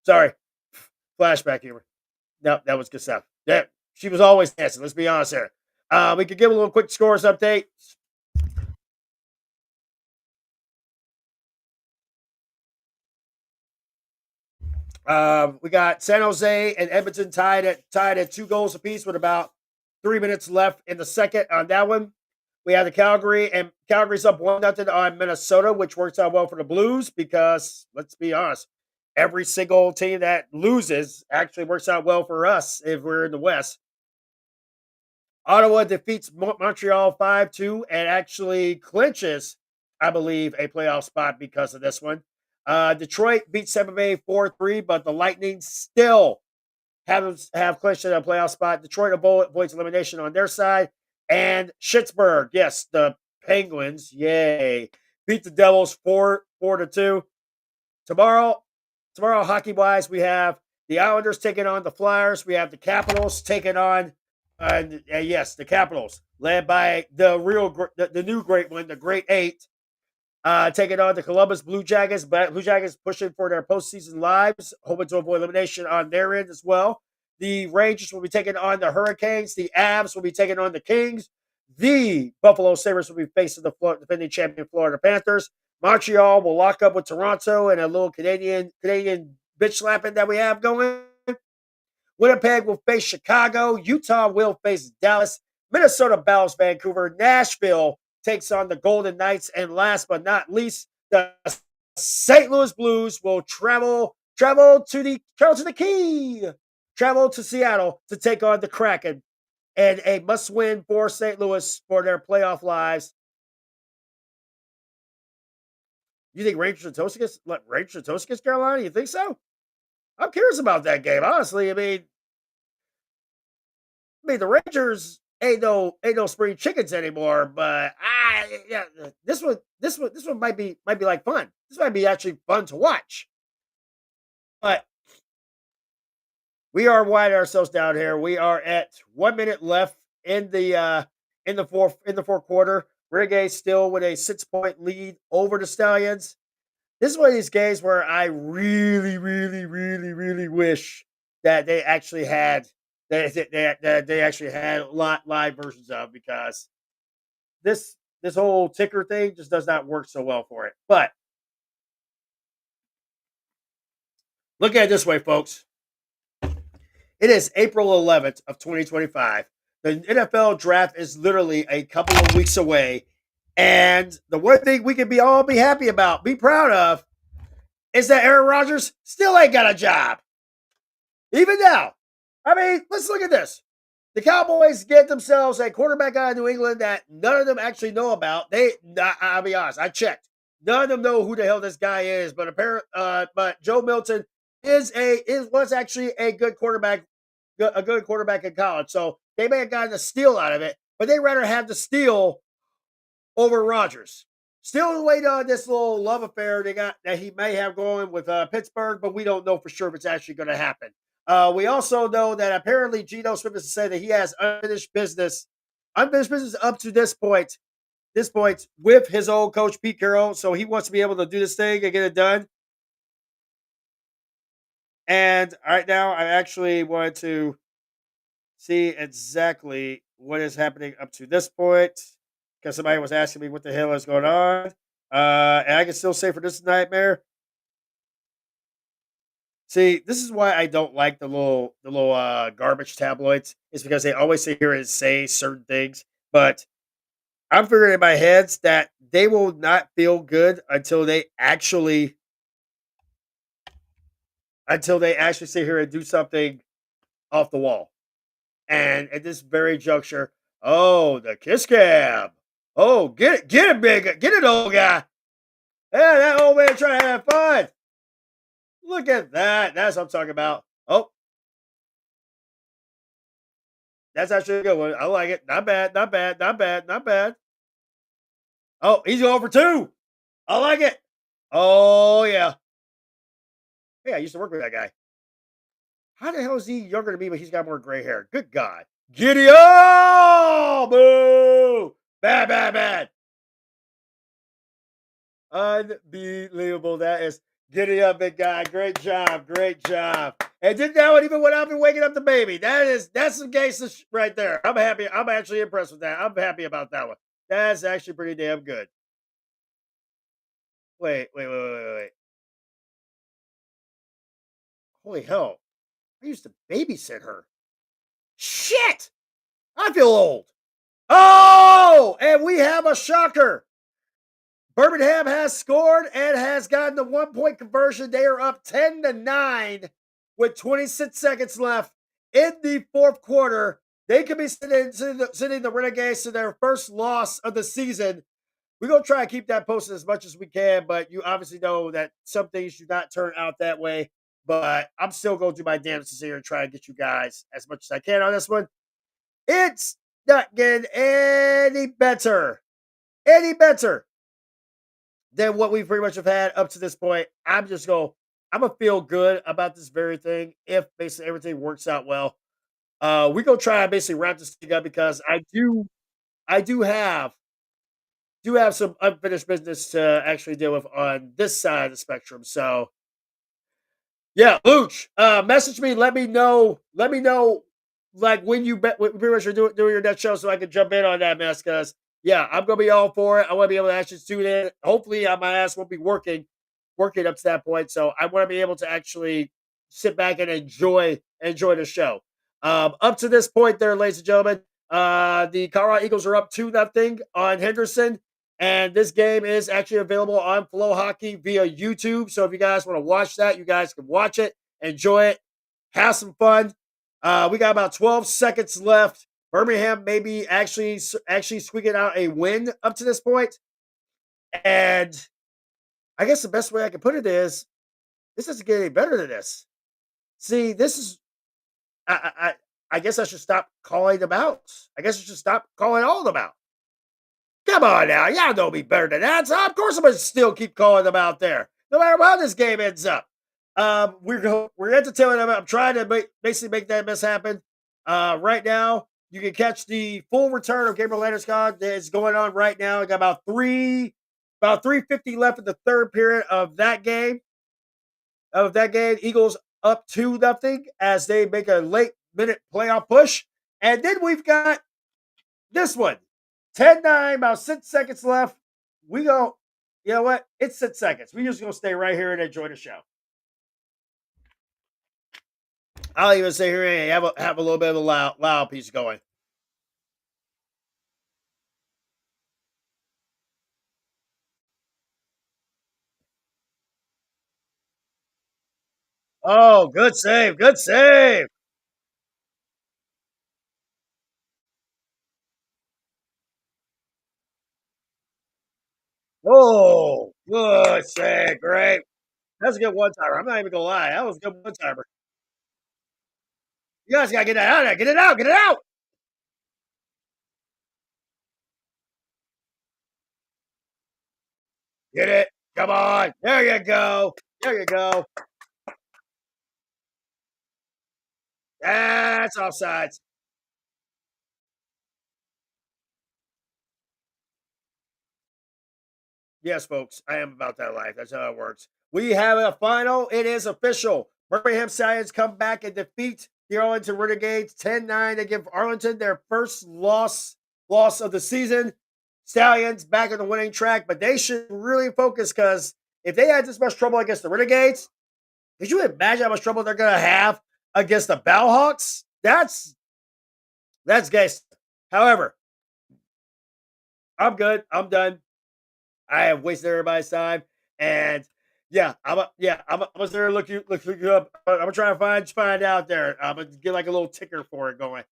S8: Sorry. Flashback humor. No, that was good stuff. Yeah, she was always dancing. Let's be honest here. We could give a little quick scores update. We got San Jose and Edmonton tied at 2 goals apiece with about 3 minutes left in the second on that one. We have the Calgary, and Calgary's up 1-0 on Minnesota, which works out well for the Blues because, let's be honest, every single team that loses actually works out well for us if we're in the West. Ottawa defeats Montreal 5-2 and actually clinches, I believe, a playoff spot because of this one. Detroit beats Tampa Bay 4-3, but the Lightning still have clinched a playoff spot. Detroit avoids elimination on their side. And Schittsburg, yes, the Penguins, yay, beat the Devils 4-2. Tomorrow, hockey-wise, we have the Islanders taking on the Flyers. We have the Capitals taking on, yes, the Capitals, led by the new great one, the Great Eight, taking on the Columbus Blue Jackets. But Blue Jackets pushing for their postseason lives, hoping to avoid elimination on their end as well. The Rangers will be taking on the Hurricanes. The Avs will be taking on the Kings. The Buffalo Sabres will be facing the defending champion Florida Panthers. Montreal will lock up with Toronto and a little Canadian bitch slapping that we have going. Winnipeg will face Chicago. Utah will face Dallas. Minnesota battles Vancouver. Nashville takes on the Golden Knights. And last but not least, the St. Louis Blues will travel to the Key. Travel to Seattle to take on the Kraken. And a must-win for St. Louis for their playoff lives. You think Rangers and Toast against Carolina? You think so? I'm curious about that game, honestly. I mean, the Rangers ain't no spring chickens anymore. But this one might be like fun. This might be actually fun to watch. But we are winding ourselves down here. We are at 1 minute left in the fourth quarter. Renegade still with a 6-point lead over the Stallions. This is one of these games where I really, really, really, really wish that they actually had live versions of, because this whole ticker thing just does not work so well for it. But look at it this way, folks. It is April 11th of 2025. The NFL draft is literally a couple of weeks away. And the one thing we can all be happy about, be proud of, is that Aaron Rodgers still ain't got a job. Even now. I mean, let's look at this. The Cowboys get themselves a quarterback out of New England that none of them actually know about. I'll be honest, I checked. None of them know who the hell this guy is, but Joe Milton was actually a good quarterback in college. So they may have gotten a steal out of it, but they'd rather have the steal over Rodgers. Still waiting on this little love affair that he may have going with Pittsburgh, but we don't know for sure if it's actually going to happen. We also know that apparently Geno Smith has said that he has unfinished business up to this point with his old coach Pete Carroll. So he wants to be able to do this thing and get it done. And right now, I actually wanted to see exactly what is happening up to this point, because somebody was asking me what the hell is going on. And I can still say for this nightmare. See, this is why I don't like the little garbage tabloids. It's because they always sit here and say certain things, but I'm figuring in my head that they will not feel good until they actually sit here and do something off the wall. And at this very juncture, oh, the kiss cam. Oh, get it, old guy. Yeah, that old man trying to have fun. Look at that. That's what I'm talking about. Oh, that's actually a good one. I like it. Not bad. Oh, he's going for 2. I like it. Oh, yeah. Hey, I used to work with that guy. How the hell is he younger than me, but he's got more gray hair? Good God. Giddy up! Boo! Bad. Unbelievable. That is giddy up, big guy. Great job. And did that one even without me waking up the baby. That's some gangster right there. I'm happy. I'm actually impressed with that. I'm happy about that one. That's actually pretty damn good. Wait. Holy hell. I used to babysit her. Shit! I feel old. Oh, and we have a shocker. Birmingham has scored and has gotten the 1-point conversion. They are up 10-9 with 26 seconds left in the fourth quarter. They could be sending the Renegades to their first loss of the season. We're going to try and keep that posted as much as we can, but you obviously know that some things do not turn out that way. But I'm still going to do my damnedest here and try and get you guys as much as I can on this one. It's not getting any better than what we pretty much have had up to this point. I'm gonna feel good about this very thing if basically everything works out well. We're gonna try and basically wrap this thing up because I do have some unfinished business to actually deal with on this side of the spectrum. So yeah, Luch, message me, let me know like when you pretty much are doing your next show so I can jump in on that mess, because yeah, I'm gonna be all for it. I want to be able to actually tune in. Hopefully, my ass won't be working up to that point. So I want to be able to actually sit back and enjoy the show. Up to this point, there, ladies and gentlemen, the Colorado Eagles are up 2-0 on Henderson, and this game is actually available on Flow Hockey via YouTube. So if you guys want to watch that, you guys can watch it, enjoy it, have some fun. We got about 12 seconds left. Birmingham maybe actually squeaking out a win up to this point. And I guess the best way I can put it is this doesn't get any better than this. See, this is I guess I should stop calling them out. I guess I should stop calling all of them out. Come on now, y'all know me better than that. So of course I'm gonna still keep calling them out there, no matter how this game ends up. We're entertaining them. I'm trying to basically make that mess happen. Right now, you can catch the full return of Gabriel Landeskog that is going on right now. We got about 3:50 left in the third period of that game. Eagles up 2-0 as they make a late minute playoff push. And then we've got this one. 10-9, about 6 seconds left. We go, you know what? It's 6 seconds. We're just gonna stay right here and enjoy the show. I'll even say here, hey, have a little bit of a loud piece going. Oh, good save. Good save. Oh, good save. Great. That's a good one-timer. I'm not even going to lie. That was a good one-timer. You guys got to get that out of there. Get it out. Get it out. Get it. Come on. There you go. There you go. That's offsides. Yes, folks, I am about that life. That's how it works. We have a final. It is official. Birmingham Stallions come back and defeat the Arlington Renegades 10-9 to give Arlington their first loss of the season. Stallions back on the winning track, but they should really focus because if they had this much trouble against the Renegades, could you imagine how much trouble they're going to have against the Bellhawks? That's guys. However, I'm good. I'm done. I have wasted everybody's time, and yeah, I'm gonna there look you up. I'm gonna try to find out there. I'm gonna get like a little ticker for it going.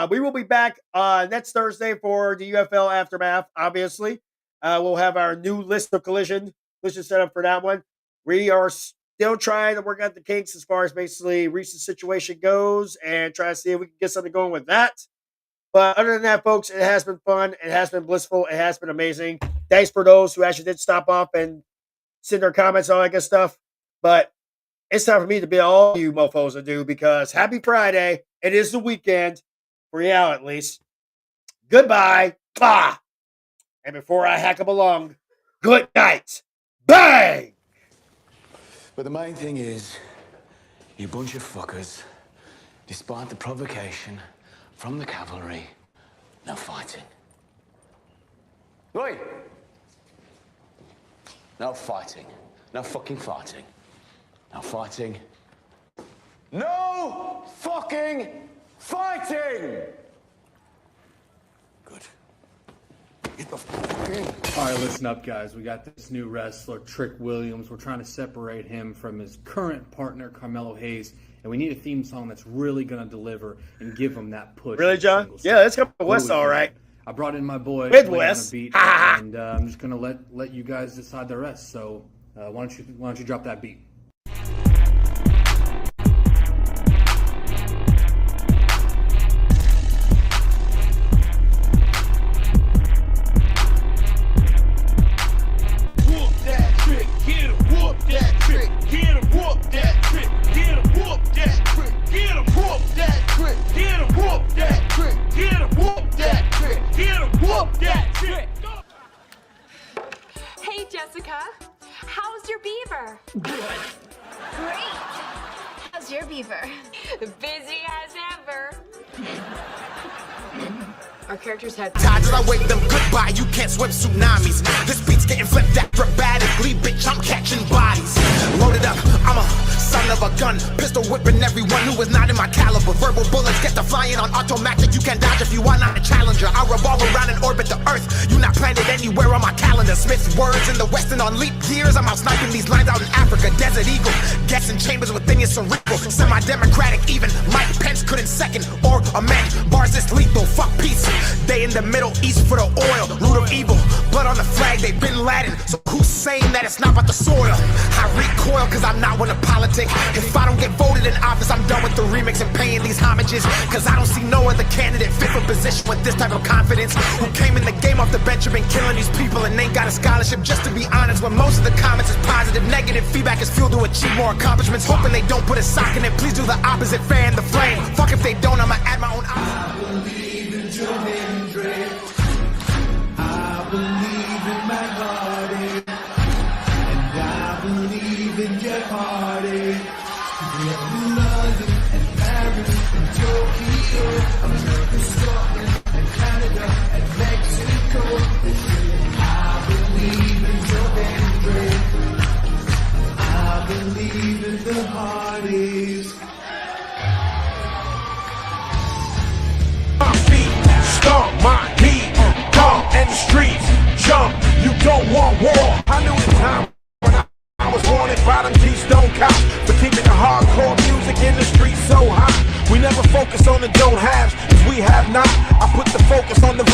S8: We will be back next Thursday for the UFL aftermath. Obviously, we'll have our new list of collision set up for that one. We are still trying to work out the kinks as far as basically recent situation goes, and try to see if we can get something going with that. But other than that, folks, it has been fun. It has been blissful. It has been amazing. Thanks for those who actually did stop off and send their comments, all that good stuff. But it's time for me to bid all you mofos adieu because happy Friday. It is the weekend, for now at least. Goodbye. Bah! And before I hack them along, good night. Bang!
S3: But the main thing is, you bunch of fuckers, despite the provocation from the cavalry, no fighting. Right? No fighting. No fucking fighting. No fighting. No fucking fighting! Good. Get the fucking...
S4: All right, listen up, guys. We got this new wrestler, Trick Williams. We're trying to separate him from his current partner, Carmelo Hayes, and we need a theme song that's really going to deliver and give him that push.
S8: Really, John? Yeah, let's go with Wes, all right.
S4: I brought in my boy
S8: with Wes,
S4: beat, and I'm just going to let you guys decide the rest. So why don't you drop that beat?
S5: Hey, Jessica. How's your beaver? Great. How's your beaver? Busy as ever. Our characters had
S6: tides as I wave them goodbye. You can't swim tsunamis. This beat's getting flipped acrobatically, bitch. I'm catching bodies. Loaded up, I'm a son of a gun. Pistol whipping everyone who is not in my caliber. Verbal bullets get to flying on automatic. You can dodge if you are not a challenger. I revolve around and orbit the earth. You not planted anywhere on my calendar. Smith's words in the West and on leap years. I'm out sniping these lines out in Africa. Desert Eagle, guessing chambers within your cerebral. Semi-democratic, even Mike Pence couldn't second or amend. Bars this lethal, fuck peace. They in the Middle East for the oil, root of evil, blood on the flag, they Bin Laden. So who's saying that it's not about the soil? I recoil cause I'm not one of politics. If I don't get voted in office, I'm done with the remix and paying these homages. Cause I don't see no other candidate fit for position with this type of confidence. Who came in the game off the bench and been killing these people and ain't got a scholarship. Just to be honest, when most of the comments is positive, negative feedback is fuel to achieve more accomplishments. Hoping they don't put a sock in it, please do the opposite, fan the flame. Fuck if they don't, I'ma add my own I believe in I believe in my heartache, and I believe in your heartache. With London and Paris and Tokyo, America, Scotland and Canada and Mexico. I believe in your handbrake. I believe in the heartaches.
S14: Stomp my heat, dump in the streets, jump, you don't want war. I knew the time when I was wanted by them Keystone cops for keeping the hardcore music in the streets so hot. We never focus on the don't haves, cause we have not. I put the focus on the